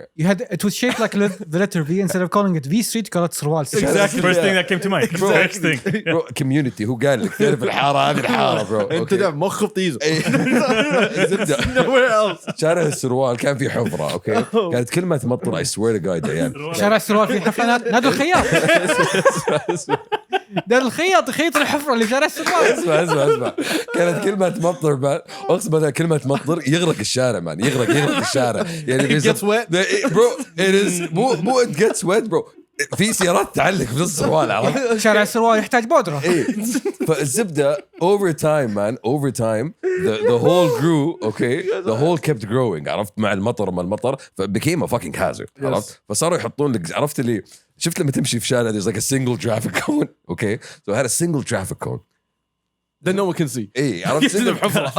It was shaped like the letter V. Instead of calling it V Street, call it Sarwal Street. Exactly. First thing that came to mind. Next thing. bro, community هو قال لك تعرف الحارة هذه الحارة bro. انت ده مخ بطيزه. زبدة. Nowhere else. شارع السروال كان في حفرة, اوكي, كانت كلمة مطر I swear to God يعني. شارع السروال في حفرة نادوا الخياط. ده الخياط يخيط الحفرة اللي شارع السروال. اسمع كانت كلمة مطر بعد, اقسم بالله كلمة مطر يغرق الشارع مان, يغرق الشارع يعني. It gets wet. bro, it is مو it gets wet bro, في سيارات تعلق في السروال, عرفت. شارع السروال يحتاج بودرة. ايه فالزبدة over time the whole grew, okay, the whole kept growing, عرفت, مع المطر ف became a fucking hazard, عرفت. فصاروا يحطون لك, عرفت اللي شفت لما تمشي في شارع there's like a single traffic cone, okay, so I had a single traffic cone. Then no one can see. ايه عرفت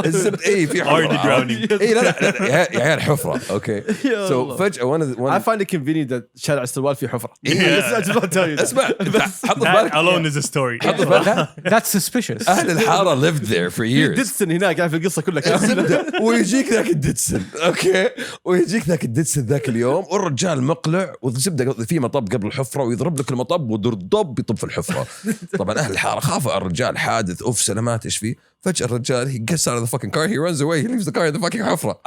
الزبدة ايه في Already حفرة, drowning. ايه لا يا الحفرة, okay. So فجأة I find it convenient that شارع السروال فيه حفرة. Yeah. I just want to tell you that. اسمع حط في That بالك alone is a story. That's suspicious. أهل الحارة lived there for years. ديتسن هناك عارف القصة كلها كاملة. ويجيك ذاك الديتسن, اوكي, ويجيك ذاك الديتسن ذاك اليوم والرجال مقلع والزبده في مطب قبل الحفره ويضرب لك المطب ودردب يطب في الحفره. طبعا اهل الحاره خافوا الرجال, حادث اوف سلامات ايش فيه. فجاه الرجال he gets out of the fucking car, he runs away, he leaves the car in the fucking حفره.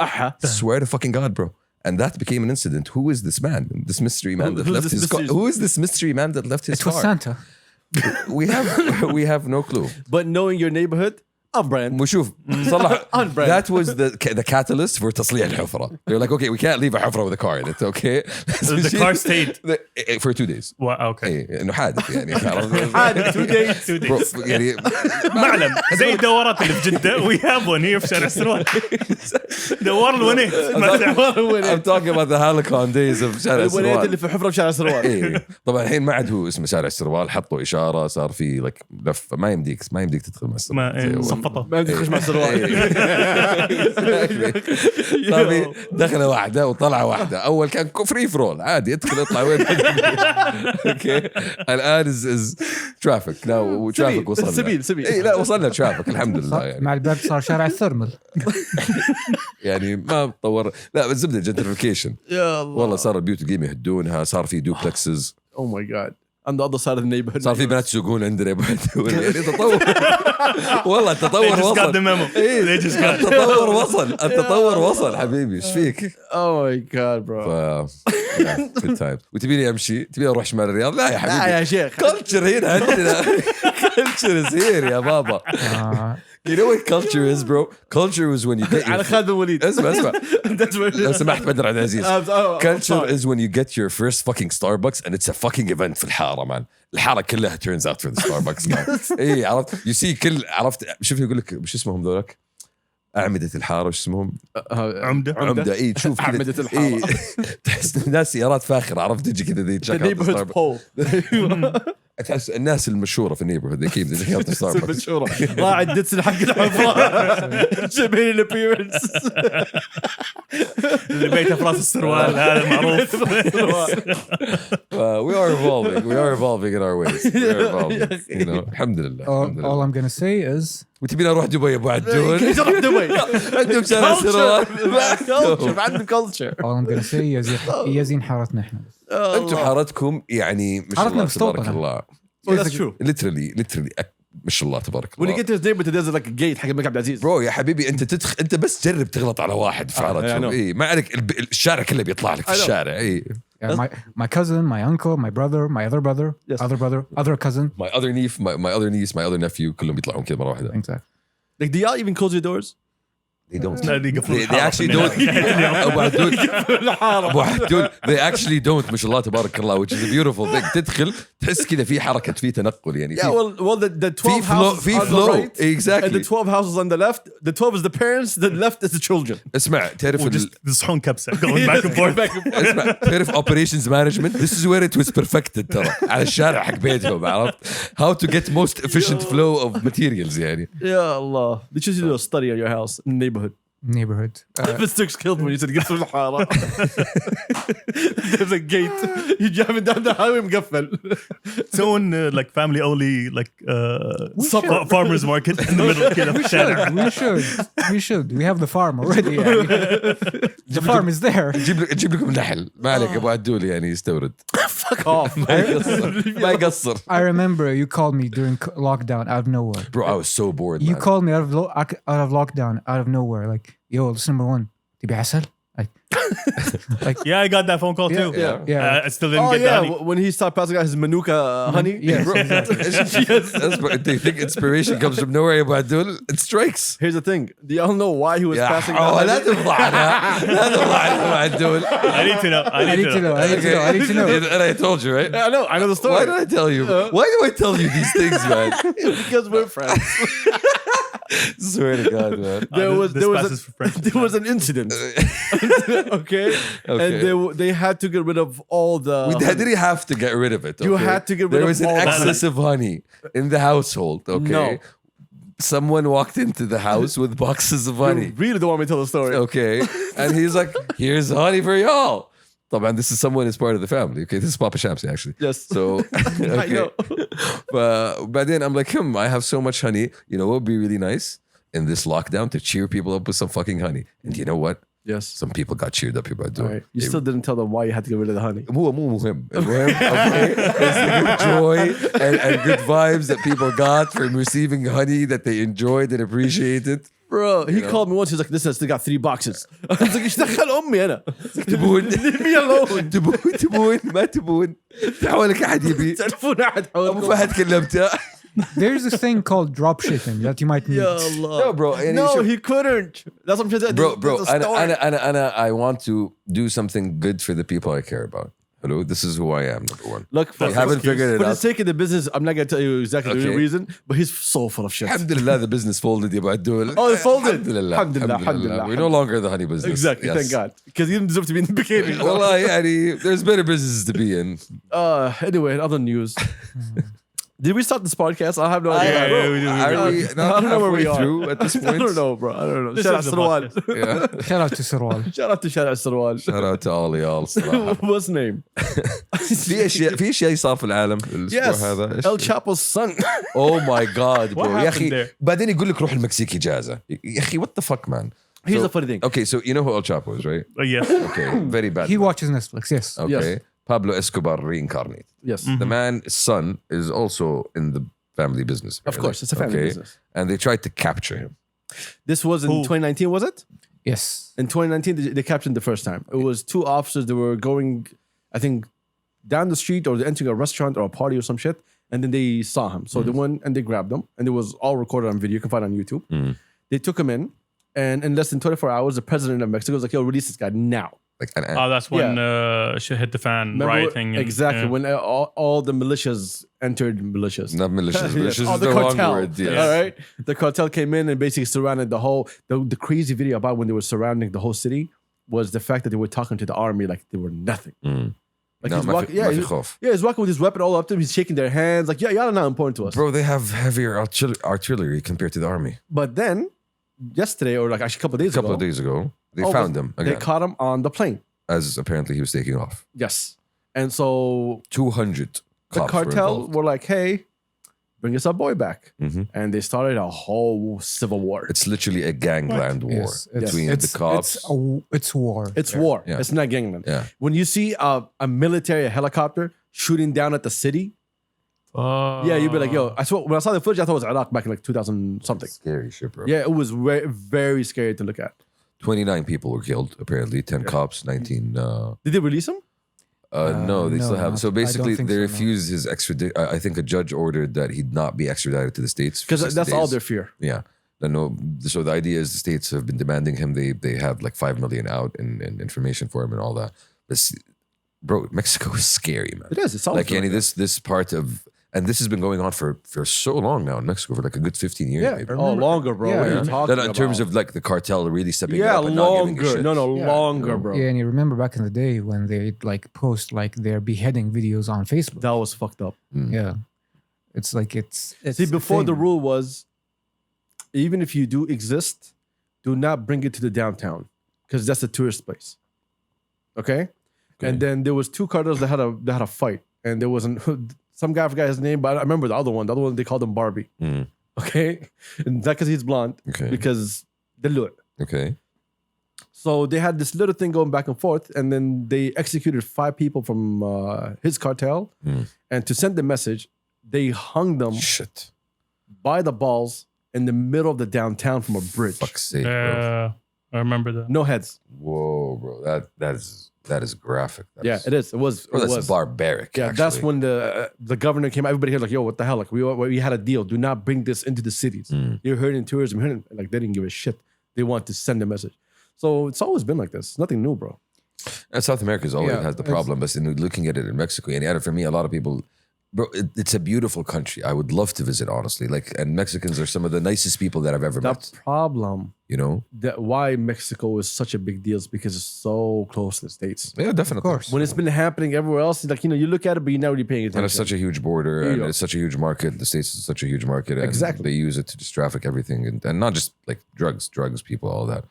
Swear to fucking God bro. And that became an incident. Who is this man? This mystery man that left his car? Who is this mystery man that left his It was car? Santa. We have no clue. But knowing your neighborhood, on brand. وشوف صلح On brand. that was the catalyst for تصليح الحفرة. They're like, okay, we can't leave a حفرة with a car in it, okay? The car stayed. For 2 days. Wow, okay. إيه إنه حادث يعني. عادي 2 days. Bro, يعني معلم زي الدورات اللي في جدة we have one here في شارع السروال. دوار الونيت. I'm talking about the Halicon days of شارع الولاد السروال. اللي في حفرة بشارع السروال. إيه طبعا الحين ما عاد هو اسمه شارع السروال, حطوا إشارة, صار في like لف, ما يمديك تدخل مع السروال. صفطة. ما تخش مع السروال. صار في دخلة واحدة وطلعة واحدة. أول كان فري فرول عادي, ادخل اطلع وين. اوكي الآن is traffic now. traffic وصلنا سبيل. إيه لا وصلنا traffic الحمد لله يعني. مع البرد صار شارع الثرمل. يعني ما تطور. لا بس زبده جنترفيكيشن يا الله والله. صار البيوت القديمه يهدونها، صار في دوبلكسز. او ماي جاد عند other side of the neighborhood صار في بنات يسوقون عندنا يعني تطور. والله التطور They just got the وصل. memo. They just got it. التطور وصل، التطور وصل حبيبي. ايش فيك؟ oh my god bro good time. وتبيني امشي، تبيني اروح شمال الرياض؟ لا يا حبيبي، لا يا شيخ كلتشر هنا عندنا. كلتشر is here يا بابا. You know what culture is bro? Culture is when you get على خالد بن وليد. اسمع لو سمحت بدر عبد العزيز. Culture is when you get your first fucking Starbucks and it's a fucking event في الحارة man. الحارة كلها turns out for the Starbucks man. ايه عرفت you see كل عرفت شوف يقول لك وش اسمهم ذولك؟ أعمدة الحارة وش اسمهم؟ عمدة. ايه تشوف كذا أعمدة الحارة. إيه تحس الناس سيارات فاخرة عرفت تجي كذا ذي the neighborhood pole تحس الناس المشهورة في النيبرهود they keep the Starbucks. مشهورة راعي الدتس حق الحفاظ شبه الابيرنس اللي بيته في راس السروال هذا معروف. We are evolving in our ways. We are evolving. You know, الحمد لله. All I'm gonna say is وتبينا نروح دبي ابو عدول. كيف تروح دبي؟ عندهم شارع سروال. كلتشر عندنا كلتشر all I'm gonna say يزين حارتنا احنا. انتم حارتكم يعني مش حارتنا الله تبارك مستوطنة. الله. that's true literally ما شاء الله تبارك when you الله. get to this neighborhood there's like a gate حق الملك عبد العزيز برو يا حبيبي انت بس جرب تغلط على واحد في حارتهم. اي ما عليك الشارع كله بيطلع لك في الشارع. اي Yeah, my cousin, my uncle, my brother, my other brother, Yes. other cousin. my other niece my other nephew كلهم بيطلعون كذا مرة واحدة. Exactly. like do y'all even close your doors They don't. They actually don't. أبو عدول they actually don't ما شاء الله تبارك الله which is a beautiful thing. تدخل تحس كذا في حركة في تنقل يعني. yeah well the 12 houses في on flow. the right Exactly. and the 12 houses on the left the 12 is the parents the left is the children اسمع تعرف يصحون كبسة going back and forth. اسمع تعرف operations management this is where it was perfected ترى على الشارع حق بيتهم عرفت how to get most efficient flow of materials يعني. يا الله they should do a study on your house Neighborhood. Mr. killed when you said get through الحارة there's a gate you driving down the highway مقفل Someone like family only like farmers market in the middle كذا في الشارع. We should. We have the farm already. يعني. The farm is there. نجيب لكم نحل ما عليك ابو عدول يعني يستورد. fuck off ما يقصر. I remember you called me during lockdown out of nowhere. Bro I was so bored You man. called me out of lockdown, out of nowhere. Like, yo, listen, number one, تبي عسل? Like, Yeah, I got that phone call too. yeah. I still didn't oh get the yeah honey. when he stopped passing out his manuka honey Yes, Bro, do you think inspiration comes from nowhere يا ابو عدول? It strikes. here's the thing do y'all know why he was passing out لا تفضحنا لا تفضحنا ابو عدول. I need to know. I need to know. And I told you right. I know the story Why did I tell you? Why do I tell you these things man? because we're friends Swear to God man. there was an incident okay and they had to get rid of all the We didn't have to get rid of it. You okay? had to get rid There of was an all that. excess of honey in the household. Okay. No. Someone walked into the house with boxes of honey. you really don't want me to tell the story Okay. And he's like, here's honey for y'all. طبعا this is someone who's part of the family. Okay. This is Papa Shamsi actually. yes So I know but then I'm like, I have so much honey. You know what would be really nice in this lockdown to cheer people up with some fucking honey. And you know what? yes Some people got cheered up here by doing all right. You still didn't tell them why you had to get rid of the honey مو مهم المهم okay it's the good joy and good vibes that people got from receiving honey that they enjoyed and appreciated. bro he called me once he's like this has still got 3 boxes I was like ايش دخل امي انا تبون leave me alone تبون ما تبون حولك احد يبي تعرفون احد ابو حولكم فهد كلمته. There's this thing called drop shipping that you might need. يا الله No bro يعني no شوف- he couldn't that's what I'm trying to bro that's the story. أنا I want to do something good for the people I care about. Hello, this is who I am, number one. Look, I haven't figured it for the out. sake of the business, I'm not going to tell you exactly the Okay. reason, but he's so full of shit. Alhamdulillah, the business folded يا ابو عدول. Oh, it folded. Alhamdulillah. Alhamdulillah. We're no longer the honey business. Exactly, Yes. thank God. Because he didn't deserve to be in the beginning. والله يعني there's better businesses to be in. Anyway, in other news. Did we start this podcast? I have no idea. Yeah, bro. we did. Are we I don't know where we halfway are. through at this I point? don't know, bro. I don't know. This Shout out is the Sarwal. Yeah. Shout out to Sarwal. Shout out to Shout out Sarwal. Shout out to all y'all صراحة. What's his name? في اشياء صار في العالم الاسبوع Yes. هذا. إيش؟ El Chapo's son. Oh my god bro. What يا happened اخي there? بعدين يقول لك روح المكسيك اجازة. يا اخي what the fuck man. Here's the funny thing. Okay, so you know who El Chapo is, right? Yes. Okay, very bad. He man. watches Netflix. Yes. Okay, Yes. Pablo Escobar reincarnated. Yes. The man's son is also in the family business. Of apparently. course, it's a family business. And they tried to capture him. This was in Who? 2019, was it? Yes. In 2019, they captured him the first time. It was two officers that were going, I think, down the street or entering a restaurant or a party or some shit, and then they saw him. So they went and they grabbed him, and it was all recorded on video. You can find it on YouTube. They took him in, and in less than 24 hours, the president of Mexico was like, "Yo, release this guy now." Like, Oh, that's when shit hit the fan, Remember- rioting. And, exactly yeah. when all the militias entered militias. not malicious. Malicious All is the the wrong cartel. word. Yes. All right, the cartel came in and basically surrounded the whole. The crazy video about when they were surrounding the whole city was the fact that they were talking to the army like they were nothing. Like No, he's ما walking, في- ما في he's, خوف. he's walking with his weapon all up to him. He's shaking their hands like, y'all are not important to us. Bro, they have heavier artillery compared to the army. But then yesterday, or like actually a couple of days A couple ago, of days ago, they oh, found him They again, caught him on the plane. as apparently he was taking off. Yes, and so 200 the cops were cartel involved. were like, "Hey, bring us our boy back," Mhm. and they started a whole civil war. It's literally a gangland war Yes. between the cops. It's war. It's war. Yeah. It's not gangland. Yeah. When you see a military helicopter shooting down at the city, yeah, you'd be like, "Yo!" I saw when I saw the footage, I thought it was Iraq back in like 2000 something. Scary shit, bro. Yeah, it was very scary to look at. 29 people were killed, apparently. 10 cops, 19. Did they release him? No, they no, still have. not- So I don't basically, think they so, no. refused his extradition. I think a judge ordered that he'd not be extradited to the States. for Because 60 that's all days. their fear. Yeah. No, so the idea is the States have been demanding him. They have like 5 million out in information for him and all that. This, bro, Mexico is scary, man. It is. It's always Like, Yanni, this part of. And this has been going on for so long now in Mexico, for like a good 15 years, maybe. Oh, longer, bro. Yeah, What are Yeah. you talking That in terms about? of like the cartel really stepping Yeah, up and not giving a longer. shit. No, Yeah. longer, bro. Yeah, and you remember back in the day when they like post like their beheading videos on Facebook. That was fucked up. Yeah, it's like it's See, a before the thing. rule was, even if you do exist, do not bring it to the downtown because that's a tourist place. Okay? And then there was two cartels that had a fight, and there wasn't some guy, I forgot his name, but I remember the other one. The other one they called him Barbie. Mm. Okay, and not because he's blonde, Okay. because they do it. Okay. So they had this little thing going back and forth, and then they executed 5 people from his cartel. And to send the message, they hung them Shit. by the balls in the middle of the downtown from a bridge. Fuck's sake, bro. I remember that. No heads. Whoa, bro. That is graphic. Yeah, it is. It was. Bro, It that's was. barbaric. Yeah, actually. that's when the governor came. Everybody here like, yo, what the hell? Like we had a deal. Do not bring this into the cities. You're hurting tourism. Like they didn't give a shit. They want to send a message. So it's always been like this. Nothing new, bro. And South America's always Yeah, has the it's- problem, but in looking at it in Mexico, and for me, a lot of people, bro, it's a beautiful country. I would love to visit, honestly. Like, and Mexicans are some of the nicest people that I've ever The met. problem You know? that why Mexico is such a big deal is because it's so close to the States. Yeah, definitely. Of course. When it's been happening everywhere else, like you look at it, but you're not really paying attention. And it's such a huge border, There you and go. it's such a huge market. The States is such a huge market, and Exactly. they use it to just traffic everything, and not just like drugs, people, all that.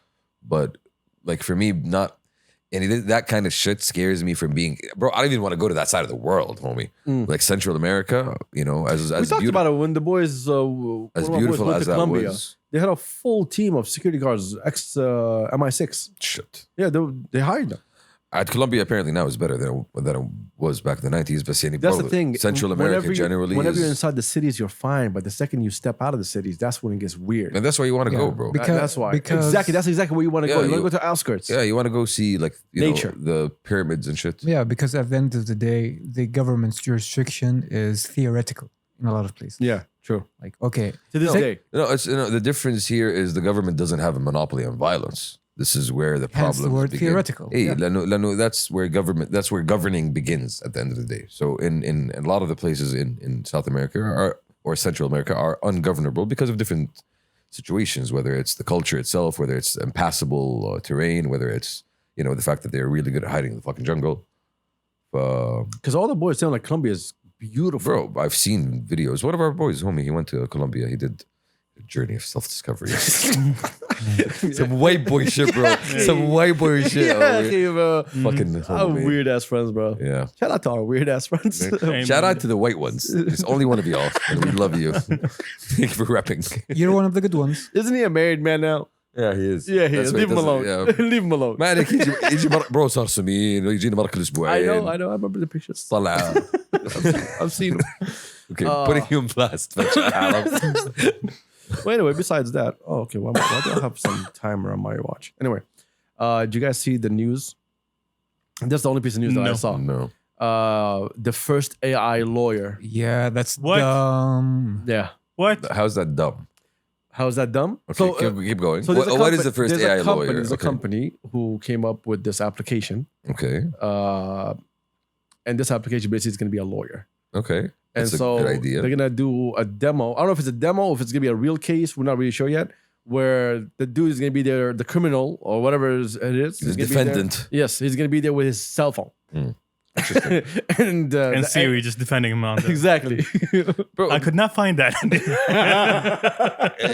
But like for me, not any that kind of shit scares me from being, bro. I don't even want to go to that side of the world, homie. Like Central America, you know, as we talked about it when the boys, as one of my beautiful boys went as to that Colombia. was. They had a full team of security guards, ex MI6. Shit. Yeah, they hired them. At Colombia, apparently now is better than it was back in the 90s. But That's the thing. Central America generally whenever you're is, inside the cities, you're fine. But the second you step out of the cities, that's when it gets weird. and that's where you want to go, bro. Because- That's why. because- Exactly. That's exactly where you want to Yeah, go. You want you- to go to outskirts. Yeah, you want to go see like Nature. the pyramids and shit. Yeah, because at the end of the day, the government's jurisdiction is theoretical in a lot of places. Yeah, true. Like, okay, To this Say- day. It's the difference here is the government doesn't have a monopoly on violence. This is where the Hence the problem word theoretical. Hey, Yeah. lano, that's where governing begins at the end of the day. So in a lot of the places in South America or Central America are ungovernable because of different situations, whether it's the culture itself, whether it's impassable terrain, whether it's the fact that they're really good at hiding in the fucking jungle. Because all the boys sound like Colombia is beautiful. Bro, I've seen videos. One of our boys, homie, he went to Colombia. He did a journey of self-discovery. Some white boy shit, bro. Some white boy shit. Yeah, homie. okay, bro. Fucking Our homie. weird ass friends, bro. Yeah. Shout out to our weird ass friends. Shout out to the white ones. There's only one of y'all, and we love you. Thank you for repping. you're one of the good ones. Isn't he a married man now? Yeah, he is. Yeah, he That's is. why Leave him doesn't- alone. yeah. Leave him alone. ما عليك يجي برو صار سمين ويجينا مرة كل I اسبوعين. know. I remember the pictures. طلع. I've seen them. Okay, putting you on blast. Well, anyway, besides that, okay. Why do I have some timer on my watch? Anyway, did you guys see the news? That's the only piece of news that I No. saw. No. The first AI lawyer. Yeah, that's What? dumb. Yeah. What? How's that dumb? How's that dumb? Okay, keep going. So there's a What is company- the first there's a AI company- lawyer? There's a Okay. company who came up with this application. Okay. And this application basically is going to be a lawyer. Okay. And That's a so good idea. they're gonna do a demo. I don't know if it's a demo, if it's gonna be a real case. We're not really sure yet. Where the dude is gonna be there, the criminal or whatever it is. The he's gonna be there. defendant. Yes, he's gonna be there with his cell phone. Mm. and And Siri just defending him on that. exactly. Bro, I could not find that.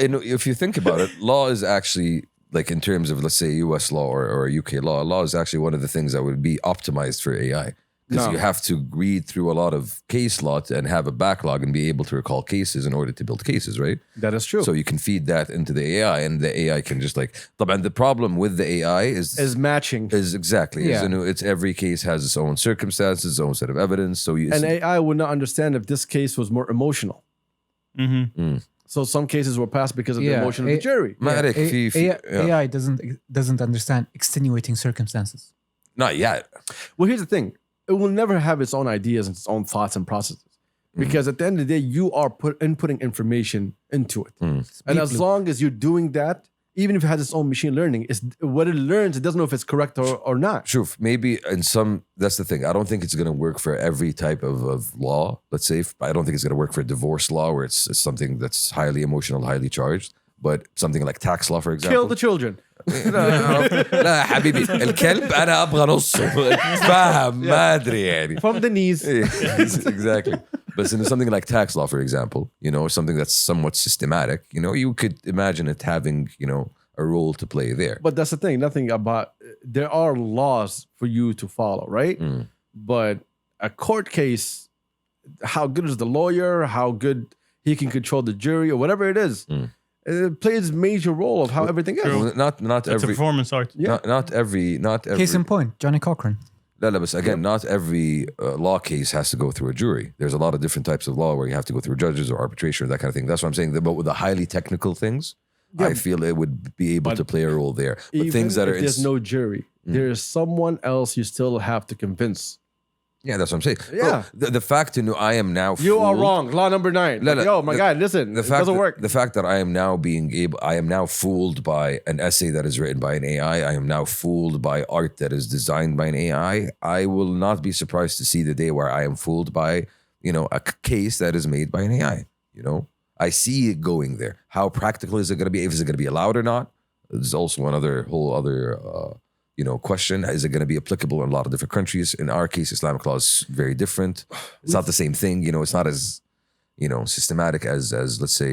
and if you think about it, law is actually like in terms of let's say US law or UK law is actually one of the things that would be optimized for AI. Because No. you have to read through a lot of case law and have a backlog and be able to recall cases in order to build cases, right? That is true. So you can feed that into the AI and the AI can just like, and the problem with the AI is matching. is exactly, Yeah. it's every case has its own circumstances, its own set of evidence. So you, And AI would not understand if this case was more emotional. Mm-hmm. So some cases were passed because of the Yeah, emotion of the jury. ما عليك في AI doesn't understand extenuating circumstances. not yet. Well, here's the thing. It will never have its own ideas and its own thoughts and processes. Because at the end of the day, you are inputting information into it. And as long as you're doing that, even if it has its own machine learning, it's what it learns, it doesn't know if it's correct or not. Shuf, maybe in some, that's the thing. I don't think it's going to work for every type of law. Let's say, I don't think it's going to work for divorce law where it's something that's highly emotional, highly charged. But something like tax law, for example. Kill the children. لا حبيبي الكلب أنا أبغى نصه فاهم ما أدري يعني. From the knees. Exactly. But in something like tax law, for example, something that's somewhat systematic, you could imagine it having, a role to play there. But that's the thing. Nothing about, there are laws for you to follow, right? But a court case, how good is the lawyer? How good he can control the jury or whatever it is. It plays a major role of how everything is. True. Not It's a every performance art. Yeah. not every Case in point, Johnny Cochran. لا but again, not every law case has to go through a jury. There's a lot of different types of law where you have to go through judges or arbitration or that kind of thing. That's what I'm saying. But with the highly technical things, I feel it would be able to play a role there. But Even things that if are there's no jury, there's someone else you still have to convince. yeah, that's what I'm saying. Yeah. Bro, the fact I am now You are fooled- wrong. Law number 9. No, no, Yo, my the- guy, listen. It doesn't work. The fact that I am now fooled by an essay that is written by an AI. I am now fooled by art that is designed by an AI. I will not be surprised to see the day where I am fooled by, a case that is made by an AI. I see it going there. How practical is it going to be? Is it going to be allowed or not? There's also whole other question. Is it going to be applicable in a lot of different countries? In our case, Islamic law is very different. It's not the same thing. It's not as, systematic as let's say,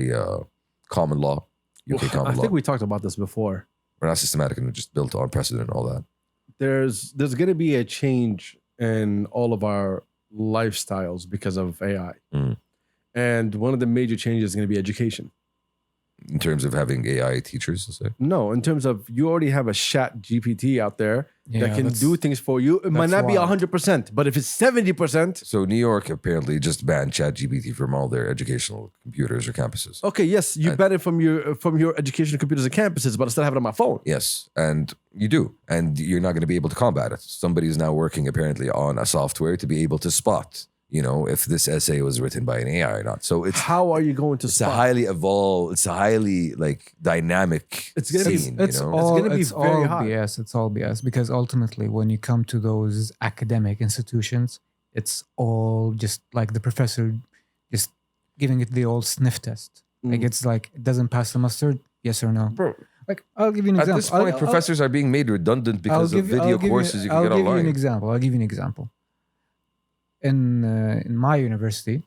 common law, UK I common law. think we talked about this before. We're not systematic and just built on precedent and all that. There's going to be a change in all of our lifestyles because of AI. And one of the major changes is going to be education. In terms of having AI teachers, let's say. No, in terms of you already have a chat GPT out there that Yeah, can that's- do things for you. It might that's not be wild. 100%, but if it's 70%, So New York apparently just banned ChatGPT from all their educational computers or campuses. okay, yes, you ban it from your educational computers and campuses, but I still have it on my phone. Yes, and you do. And you're not going to be able to combat it. Somebody is now working apparently on a software to be able to spot, if this essay was written by an AI or not. So it's How are you going to it's a spot? highly evolved, it's a highly dynamic It's gonna be- scene, It's you know? all, gonna be it's very all hard. BS. It's all BS because ultimately, when you come to those academic institutions, it's all just like the professor just giving it the old sniff test. Like it's like it doesn't pass the mustard, yes or no. Bro, Like I'll give you an At example. this point, professors are being made redundant because of video courses you can get I'll give you an online. example. I'll give you an example. In my university,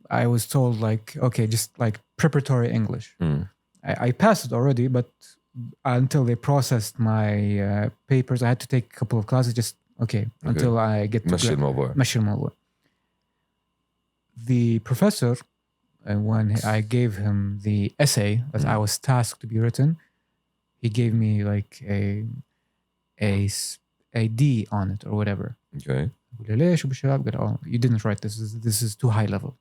I was told like, okay, just like preparatory English. I passed it already, but until they processed my papers, I had to take a couple of classes. Just until I get to مشي الموضوع. مشي الموضوع. The professor, when I gave him the essay that I was tasked to be written, he gave me like a D on it or whatever. Okay. بقول له ليش أبو الشباب؟ قال oh you didn't write this is too high level.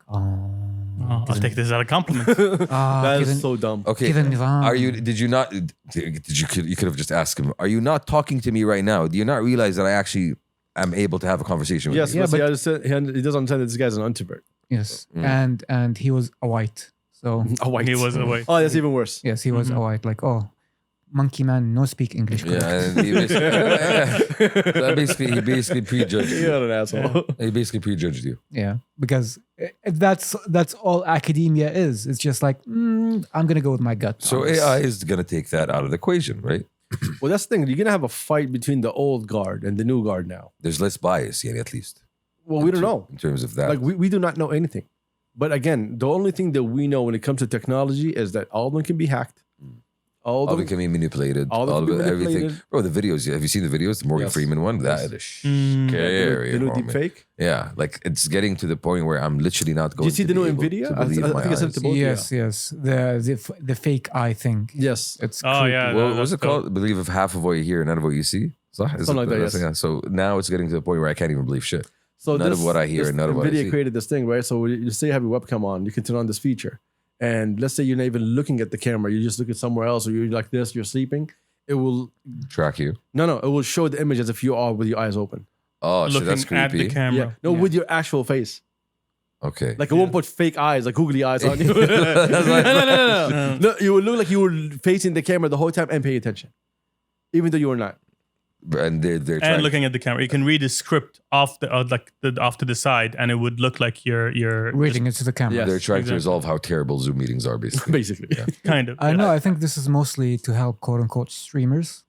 I'll take this as a compliment. That كذا is so dumb. Okay. كذا النظام. Are you? Did you not? You could have just asked him. Are you not talking to me right now? Do you not realize that I actually am able to have a conversation with Yes, you? but he doesn't understand that this guy's an introvert. Yes, and he was a white. So A white. He was away. Oh, that's even worse. yes, he was a white. Like monkey man, no speak English. Yeah, and he basically prejudged you. You're an asshole. He basically prejudged you. Yeah, because that's all academia is. It's just like I'm gonna go with my gut. So on this. AI is gonna take that out of the equation, right? Well, that's the thing. You're gonna have a fight between the old guard and the new guard now. There's less bias, yeah, at least. Well, we don't know. In terms of that. Like we do not know anything. But again, the only thing that we know when it comes to technology is that all of them can be hacked. All all of of it them can be manipulated. all of All it of can it, be everything. manipulated. Bro, the videos. Have you seen the videos? The Morgan Yes. Freeman one? Yes. That is scary. the new homie. deep fake. Yeah, like it's getting to the point where I'm literally not going Did you see to the new be able Nvidia? to I believe my think I sent eyes. it to both. yes, the fake eye thing. Yes. It's Oh creepy. yeah. What was that's it called? Believe of half of what you hear and none of what you see? Something like that, yes. Yeah. So now it's getting to the point where I can't even believe shit. So None of what I hear this and none of what I Nvidia see. created this thing, right? So you say you have your webcam on, you can turn on this feature, and let's say you're not even looking at the camera, you're just looking somewhere else, or you're like this, you're sleeping. It will Track you. it will show the image as if you are with your eyes open. Oh, shit, Looking that's at the creepy. camera. Yeah, no, with your actual face. Okay. Like it won't put fake eyes, like googly eyes on you. no. No, you will look like you were facing the camera the whole time and pay attention, even though you were not. And they're And trying. looking at the camera, you can read the script off the off to the side, and it would look like you're reading it to the camera. Yeah. they're trying exactly. to resolve how terrible Zoom meetings are, basically. Basically, kind of. I know. I think this is mostly to help quote unquote streamers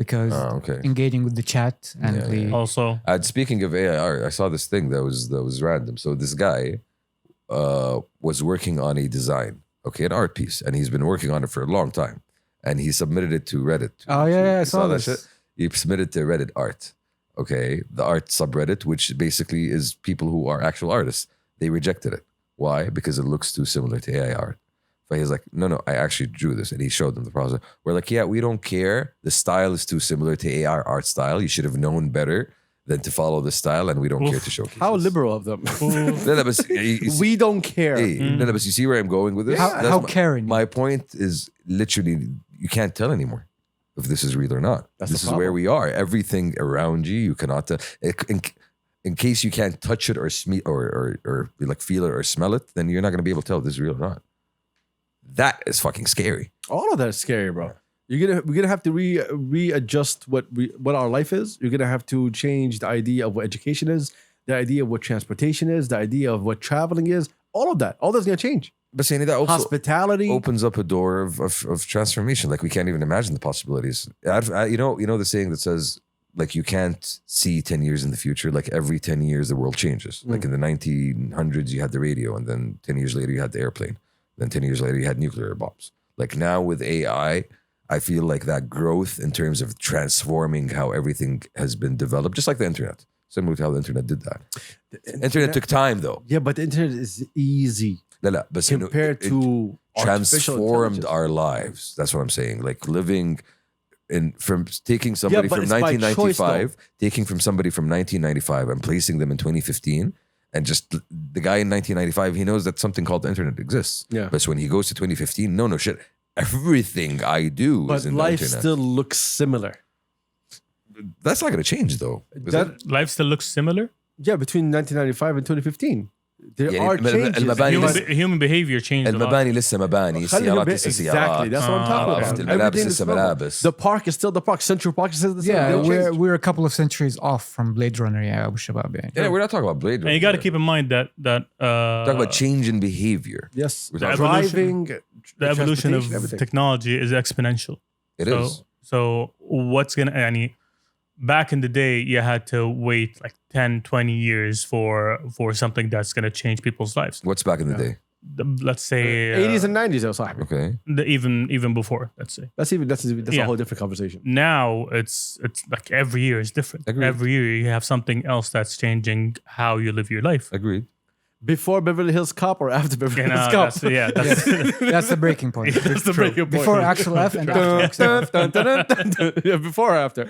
because Oh, okay. engaging with the chat and Yeah, the yeah. Also, And speaking of AI, I saw this thing that was random. So this guy was working on a design, okay, an art piece, and he's been working on it for a long time. And he submitted it to Reddit. Oh yeah, I You saw that this. shit? He submitted to Reddit art, okay, the art subreddit, which basically is people who are actual artists. They rejected it. Why? Because it looks too similar to AI art. But he's like, no, I actually drew this. And he showed them the process. We're like, yeah, we don't care. The style is too similar to AI art style. You should have known better than to follow the style, and we don't care to showcase how this. liberal of them. No, but you see- We don't care. hey, no, but you see where I'm going with this? How, That's how my- caring? My point is literally, you can't tell anymore if this is real or not. That's This the is where problem. we are. Everything around you, you cannot. In case you can't touch it or or like feel it or smell it, then you're not going to be able to tell if this is real or not. That is fucking scary. All of that is scary, bro. We're gonna have to readjust what our life is. You're gonna have to change the idea of what education is, the idea of what transportation is, the idea of what traveling is. All of that, all that's gonna change. But saying that also Hospitality. opens up a door of transformation. Like we can't even imagine the possibilities. You know the saying that says like you can't see 10 years in the future. Like every 10 years the world changes. Like in the 1900s you had the radio, and then 10 years later you had the airplane. Then 10 years later you had nuclear bombs. Like now with AI, I feel like that growth in terms of transforming how everything has been developed, just like the internet. Similar to how the internet did that. Internet took time though. Yeah, but the internet is easy لا, but compared it to artificial transformed intelligence. our lives. That's what I'm saying. Like living from taking somebody but from it's by choice, 1995, taking from somebody from 1995 and placing them in 2015. And just the guy in 1995, he knows that something called the internet exists. Yeah. But when he goes to 2015, no shit. Everything I do But is in life the internet. still looks similar. That's not going to change though. Is That it? life still looks similar. yeah, between 1995 and 2015, there Yeah, are but- changes. المباني Human, لسه- human behavior changed a lot. المباني لسه مباني السيارات لسه سيارات Exactly, that's what I'm talking عرفت about. الملابس Everything is لسه similar. ملابس The park is still the park. Central Park is still the same. yeah, They don't change. we're a couple of centuries off from Blade Runner. Yeah, Abu Shabab. Yeah. Yeah, we're not talking about Blade Runner. And you got to keep in mind that Talk about change in behavior. Yes, We're The talking- driving, the evolution of transportation, everything. technology is exponential. It so, is. So what's gonna? يعني, back in the day, you had to wait like 10, 20 years for something that's gonna change people's lives. What's back in the day? Let's say 80s and 90s, though, صاحبي. Okay. even before. Let's say That's a Yeah. whole different conversation. now it's like every year is different. Agreed. Every year you have something else that's changing how you live your life. Agreed. Before Beverly Hills Cop or after Beverly You know, Hills Cop? That's the breaking point. That's the breaking point. Before Axel F and after Dun, dun, dun, dun, dun. Yeah, before or after?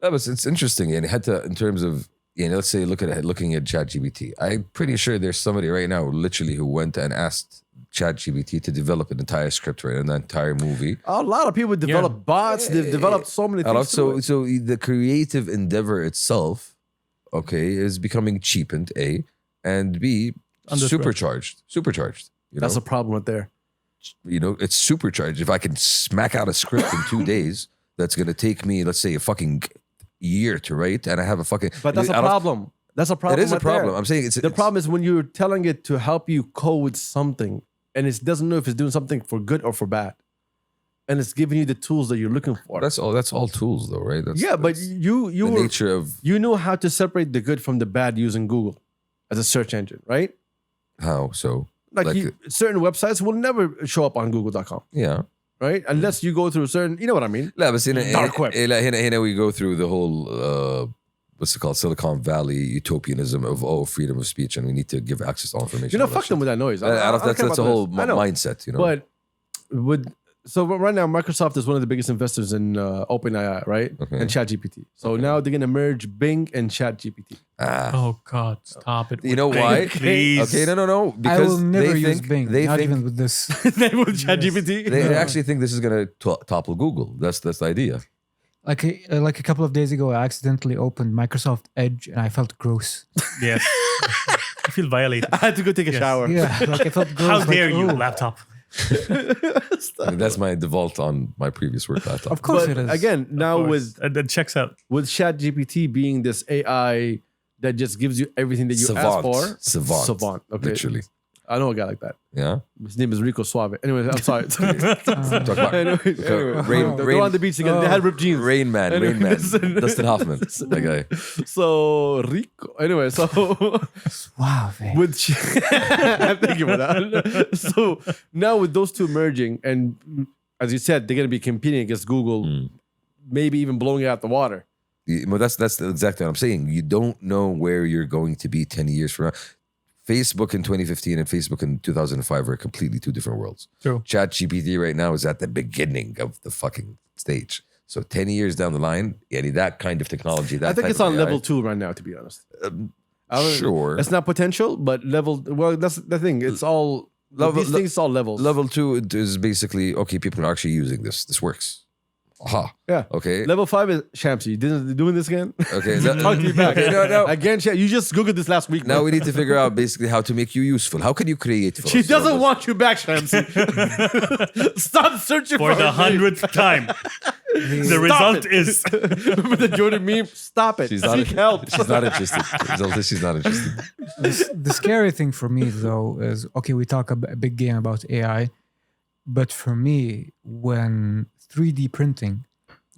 That was it's interesting, and it had to in terms of let's say looking at ChatGPT. I'm pretty sure there's somebody right now literally who went and asked ChatGPT to develop an entire script, right, an entire movie. A lot of people develop bots. They've developed so many things. So the creative endeavor itself, okay, is becoming cheapened. A and B, supercharged. That's a problem right there. It's supercharged. If I can smack out a script in 2 days, that's gonna take me, let's say, a fucking year to write, and I have a fucking. But that's a problem. That's a problem. It is a right problem. there. I'm saying The problem is when you're telling it to help you code something, and it doesn't know if it's doing something for good or for bad, and it's giving you the tools that you're looking for. That's all tools, though, right? But you the nature of you know how to separate the good from the bad using Google as a search engine, right? how so. Certain websites will never show up on Google.com, Yeah. right? Unless you go through certain, you know what I mean? لا بس هنا Dark web. هنا we go through the whole what's it called, Silicon Valley utopianism of freedom of speech, and we need to give access to all information. Fuck them with that noise. That's a whole mindset, But right now, Microsoft is one of the biggest investors in OpenAI, right? Okay. And ChatGPT. So now they're gonna merge Bing and ChatGPT. Oh God, stop it. You know with why? Bing, please. Okay, no. I Because will never they use think, Bing, They not think even with this. They will ChatGPT. they actually think this is gonna topple Google. That's the idea. Like a couple of days ago, I accidentally opened Microsoft Edge and I felt gross. Yes. I feel violated. I had to go take a shower. Yeah, like I felt gross. How like, dare you, oh. laptop? I mean, that's my default on my previous work laptop. Of course But it is. again, now with That checks out. ChatGPT being this AI that just gives you everything that you ask for. Savant. Okay. Literally. I know a guy like that. Yeah. His name is Rico Suave. Anyway, I'm sorry. Talk about anyway, they're on the beach together. They had ripped jeans. Rain Man. Dustin Hoffman. That guy. So Rico. Anyway, so wow, man. with thank you for that. So now with those two merging, and as you said, they're going to be competing against Google, maybe even blowing it out the water. Well, that's exactly what I'm saying. You don't know where you're going to be 10 years from now. Facebook in 2015 and Facebook in 2005 are completely two different worlds. True. ChatGPT right now is at the beginning of the fucking stage. So 10 years down the line, that kind of technology. I think it's on level 2 right now, to be honest. Sure. It's not potential, but level. Well, that's the thing. It's all these things. All levels. Level 2 is basically, okay, people are actually using this. This works. Aha. Yeah. Okay. Level 5 is Shamsi. Doing this again? Okay. Talk to me back. Okay, no. Again, you just Googled this last week. Now man. we need to figure out basically how to make you useful. How can you create for She us? doesn't want you back, Shamsi. Stop searching For the her name. 100th time. The result is. Remember the Jordan meme? Stop it. Seek help. She's not interested. She's not interested. The scary thing for me, though, is okay, we talk a big game about AI, but for me, when 3D printing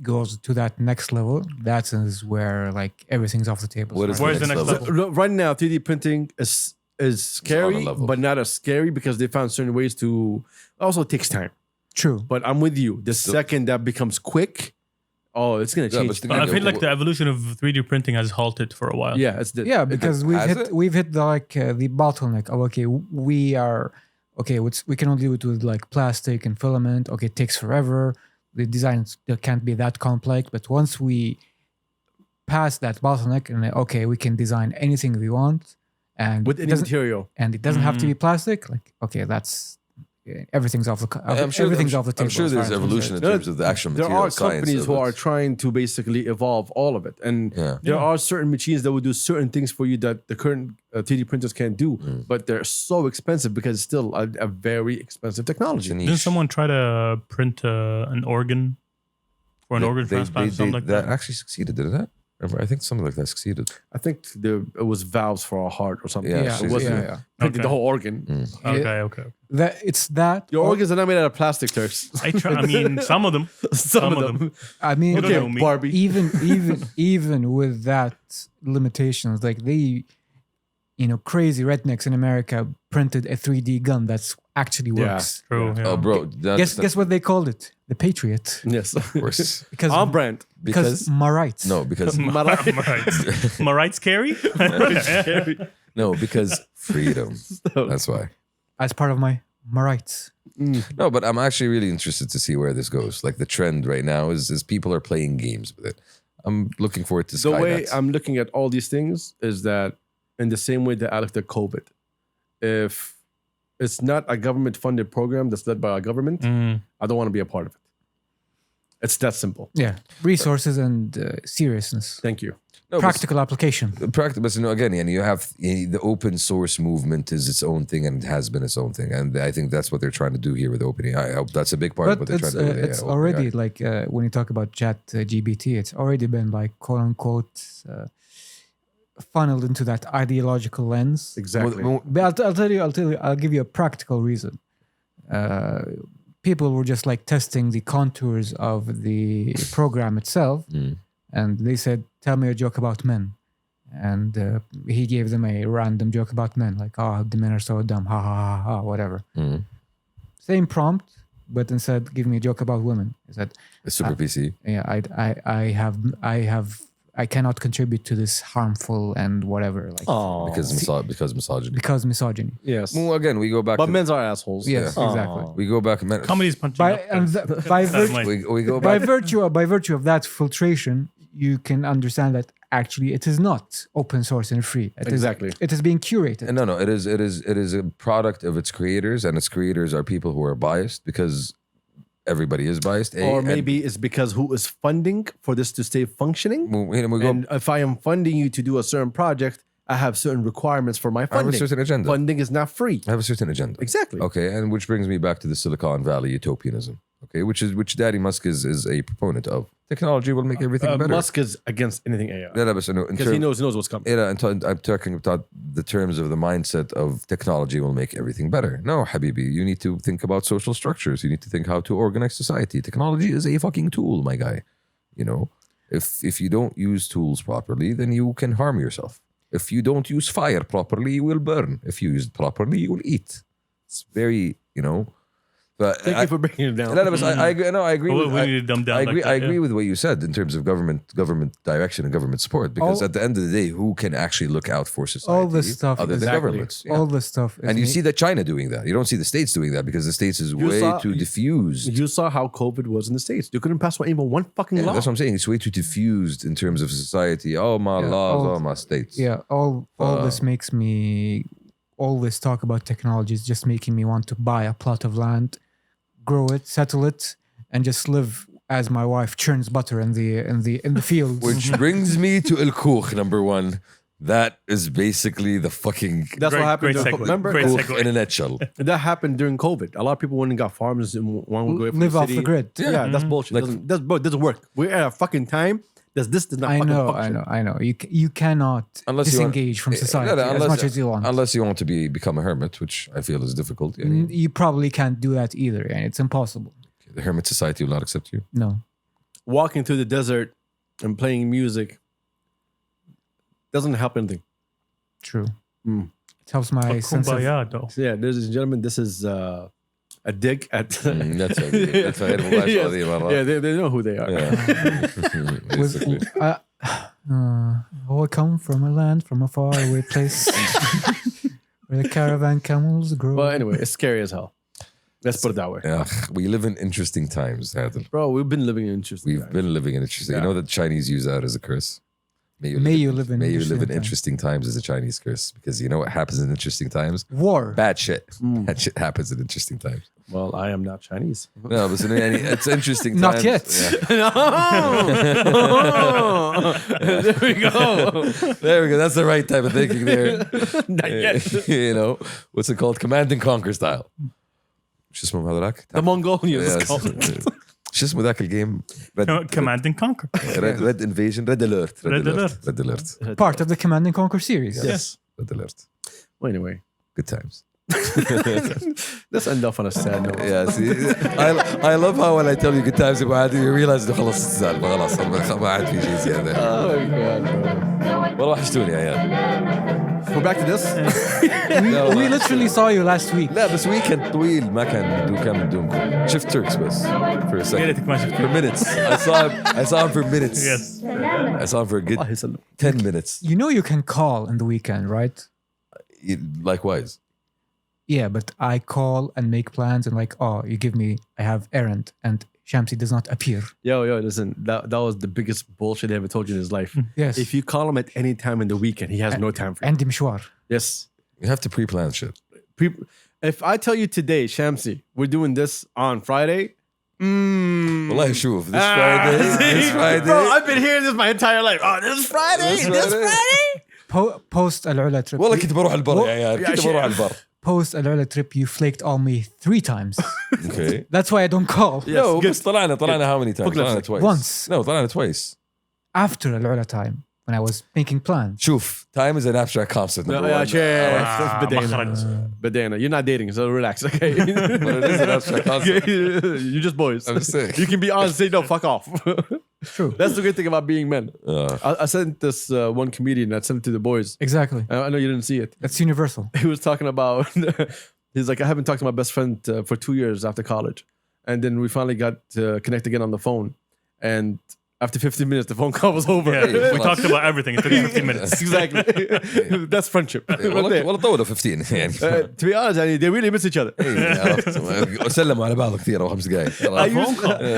goes to that next level, that is where like everything's off the table. What is Where's the next level? So, right now, 3D printing is scary, level. but not as scary because they found certain ways to. Also, it takes time. True. But I'm with you. The second that becomes quick, it's gonna change. but I feel like the evolution of 3D printing has halted for a while. Yeah, Because we've hit the bottleneck. Oh, okay, we can only do it with like plastic and filament. Okay, it takes forever. The designs can't be that complex. But once we pass that bottleneck, and okay, we can design anything we want, and with any material, and it doesn't have to be plastic. Like, okay, that's everything's off the everything's off the table. I'm sure there's evolution in terms of the actual there material are science. companies who are trying to basically evolve all of it, and there are certain machines that will do certain things for you that the current 3D printers can't do, but they're so expensive because it's still a very expensive technology. Didn't someone try to print an organ for an organ transplant? Something like that. actually succeeded, didn't it? Remember, I think something like that succeeded. I think it was valves for a heart or something. Yeah, It wasn't printing Okay. the whole organ. Okay. That Your organs are not made out of plastic, Turks. I mean, some of them. Some of them. I mean, You don't know me. Barbie. even with that limitations, like they, crazy rednecks in America printed a 3D gun that's actually works. True. Yeah. Oh, bro. Guess what they called it? The Patriot. Yes. Of course. Because On brand. because Marites. No, because Marites scary? No, because freedom. That's why. As part of my rights. No, but I'm actually really interested to see where this goes. Like the trend right now is people are playing games with it. I'm looking forward to The way Skynets. I'm looking at all these things is that in the same way that I looked at COVID, if it's not a government-funded program that's led by a government, I don't want to be a part of it. It's that simple. Yeah. Resources and seriousness. Thank you. No, Practical application. But again, and you have the open source movement is its own thing and it has been its own thing, and I think that's what they're trying to do here with OpenAI. I hope that's a big part of what But they're it's, trying to do. with it's AI, already OpenAI. like when you talk about Chat GBT, it's already been like quote unquote funneled into that ideological lens. Exactly. But I'll give you a practical reason. People were just like testing the contours of the program itself, and they said, "Tell me a joke about men," and he gave them a random joke about men, like, "Oh, the men are so dumb, ha ha ha ha," whatever. Same prompt, but instead, give me a joke about women. He said, It's super PC. "Yeah, I cannot contribute to this harmful and whatever, like Oh, Because misogyny. because misogyny." yes. Well, again, we go back. But to, men's are assholes. Yes, Aw. exactly. we go back. Comedy's punching By up and things. by That's virtue my- We go by back. virtue of that filtration, you can understand that actually it is not open source and free. Exactly. It is being curated. And no, it is a product of its creators, and its creators are people who are biased because everybody is biased. Or maybe it's because who is funding for this to stay functioning? we go. And if I am funding you to do a certain project, I have certain requirements for my I have funding. a certain agenda. Funding is not free. I have a certain agenda. Exactly. Okay, and which brings me back to the Silicon Valley utopianism. Okay, which Daddy Musk is a proponent of. Technology will make everything better. Musk is against anything AI لا لا بس إنه in because he term- knows what's coming. I'm talking about the terms of the mindset of technology will make everything better. No, Habibi, you need to think about social structures. You need to think how to organize society. Technology is a fucking tool, my guy. You know, if you don't use tools properly, then you can harm yourself. If you don't use fire properly, you will burn. If you use it properly, you will eat. It's very, you know. But Thank you for breaking it down. لا لا بس I agree. No, I agree. We with, need to dumb down I like agree. that, I agree yeah. with what you said in terms of government direction and government support. Because All- at the end of the day, who can actually look out for society? All this stuff, other than exactly. governments. Yeah. all this stuff. Is And you ma- see that China doing that. You don't see the States doing that because the States is You way saw- too diffused. You saw how COVID was in the States. You couldn't pass even one fucking Yeah, law. that's what I'm saying. It's way too diffused in terms of society. Oh, my Yeah, laws, all- oh, my states. yeah, all this makes me. All this talk about technology is just making me want to buy a plot of land, grow it, settle it, and just live as my wife churns butter in the fields. Which brings me to El Koch, number one. That is basically the fucking That's what happened. Great During, segue. remember, Great Koch segue. in a nutshell. that happened during COVID. A lot of people went and got farms and one would go from Live the off city. the grid. Yeah, that's bullshit. Like- doesn't work. We're at a fucking time that this does not I fucking know, function. I know. You cannot Unless you want- disengage from society No, no, as much as you want. Unless you want to become a hermit, which I feel is difficult. You probably can't do that either, and it's impossible. The hermit society will not accept you. No, Walking through the desert and playing music doesn't help anything. true. Mm. It helps my sense of Kumbaya, though. So yeah, ladies and gentlemen, this is a dig at. That's right. That's right. Yes. Yeah, they know who they are. Basically. I come from a land from a faraway place where the caravan camels grow. But anyway, it's scary as hell. Let's put it that way. Yeah, we live in interesting times, Adil. Bro, we've been living in interesting We've times. been living in interesting. Yeah. You know that Chinese use that as a curse. May you live in interesting times as a Chinese curse, because you know what happens in interesting times? War. Bad shit. Bad shit happens in interesting times. Well, I am not Chinese. No, but it's interesting Not times. yet. Yeah. There we go. There we go. That's the right type of thinking there. Not yet. You know, what's it called? Command and conquer style. شو اسمه هذاك؟ The Mongolians Yes. call it. شو اسمه ذاك الجيم؟ Command and Conquer. Red Invasion, Red Alert. Red Alert. Red Alert. Part of the Command and Conquer series. Yes. Red Alert. Well, anyway, Good times. let's end off on a sad note. Yeah, see, I love how when I tell you good times يبقى عادي you realize إنه خلاص السالفة خلاص ما عاد في شيء زيادة. Oh my god, bro. والله وحشتوني يا عيال. We're back to this. We literally saw you last week. لا بس ويكند طويل ما كان بدونكم. شفت تركس بس for a يا second. ريتك ما شفت. For minutes. I saw him for minutes. Yes. I saw him for a good الله يسلمك. 10 minutes. You know you can call in the weekend, right? Likewise. Yeah, but I call and make plans and like, oh, you give me, I have errand, and Shamsi does not appear. Yo, listen, that was the biggest bullshit he ever told you in his life. Yes. If you call him at any time in the weekend, he has no time for you. عندي مشوار. Yes. You have to pre-plan shit. If I tell you today, Shamsi, we're doing this on Friday. والله شوف, this Friday. Bro, I've been hearing this my entire life. Oh, this Friday. This Friday. Post العلا trip. والله كنت بروح البر يا عيال, كنت بروح البر. Post العلا trip, you flaked on me 3 times. Okay. That's why I don't call. Yes, No, good. بس طلعنا how many times? Fuck طلعنا نفسك. twice. Once. No, طلعنا twice. After العلا time, when I was making plans. شوف, time is an abstract concept. No, number yeah, one. cheers. Badena. You're not dating, so relax, okay? But it is an abstract concept. You're just boys. I'm just saying. You can be honest and say, no, fuck off. True. That's the great thing about being men. I sent this one comedian, I sent it to the boys. Exactly. I know you didn't see it. That's universal. He was talking about, he's like, I haven't talked to my best friend for 2 years after college. And then we finally got to connect again on the phone. And after 15 minutes, the phone call was over. Yeah, we talked about everything. It took 15 minutes. Exactly. That's friendship. Right there. والله طولوا 15 يعني. To be honest, they really miss each other. سلموا على بعض كثير او 5 دقائق.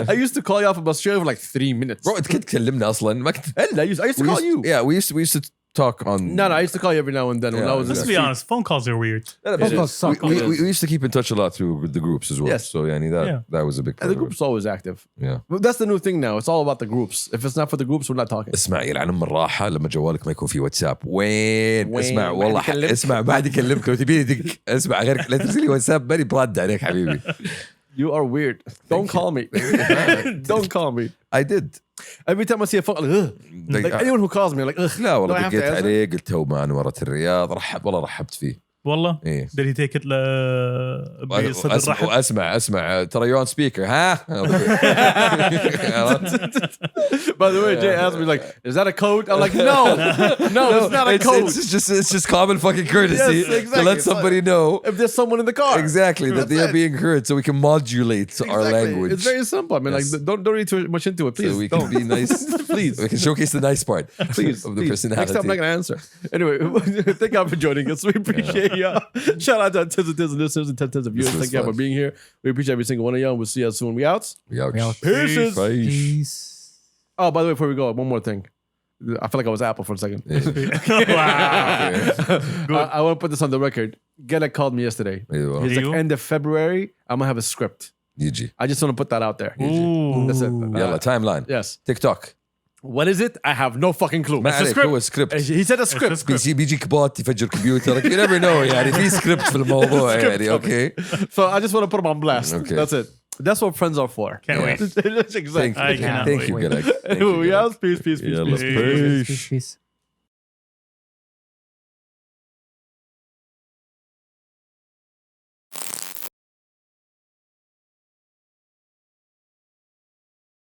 I used to call you off from Australia for like 3 minutes. Bro, انت كنت تكلمنا اصلا ما كنت. I used to call you. Yeah, we used to talk on. No, I used to call you every now and then when Yeah, I was. Let's be honest, phone calls are weird. Phone calls suck. We used to keep in touch a lot through the groups as well. Yes. So yeah, that was a big part And the of it. group's always active. Yeah. But that's the new thing now. It's all about the groups. If it's not for the groups, we're not talking. اسمع يلعن ام الراحه لما جوالك ما يكون فيه واتساب. وين؟ اسمع ما والله حد يكلمك. اسمع ما حد يكلمك لو تبيني دق. اسمع غير لا ترسل لي واتساب ماني برد عليك حبيبي. You are weird. Don't call me. Don't call me. I did. Every time I see a phone, like anyone who calls me, I'm like, ugh. لا Do I والله have to دقيت answer? عليه قلت تو ما انورة الرياض والله رحبت فيه. والله ايه. did he take it بصدر رحب؟ اسمع ترى يو اون سبيكر ها. By the way, Jay asked me like, is that a code? I'm like, no, it's not a code. It's just common fucking courtesy Yes, exactly. to let somebody know If there's someone in the car. exactly that they are That's it. being heard, so we can modulate our Exactly. language. It's very simple. I mean, Yes. like, don't read too much into it, please. So we don't. can be nice. Please. We can showcase the nice part Please, of the please. personality. Next time I'm not gonna answer. Anyway, thank you all for joining us. We appreciate y'all. Shout out to our tens and tens of listeners and tens of viewers. This was Thank y'all for fun. being here. We appreciate every single one of y'all. We'll see y'all soon. We out. We out. We out. Peace. Bye. Peace. Oh, by the way, before we go, one more thing. I feel like I was Apple for a second. Wow. I want to put this on the record. Gellek called me yesterday. ايوه He's like, You? end of February, I'm gonna have a script. يجي I just want to put that out there. Ooh. That's it. يلا تايم لاين Yes. تيك توك. What is it? I have no fucking clue. ما عليك script. هو سكريبت. He said a script. بيجيك بوت يفجر كمبيوترك. You never know يعني في سكريبت في الموضوع يعني. اوكي. So I just want to put him on blast. Okay. That's it. That's what friends are for. Can't wait. Exactly. I cannot Thank wait. you, Gellek. Thank Anyway, you, we Gellek. out. Peace, peace, peace, يلا peace. Peace. Peace. Peace.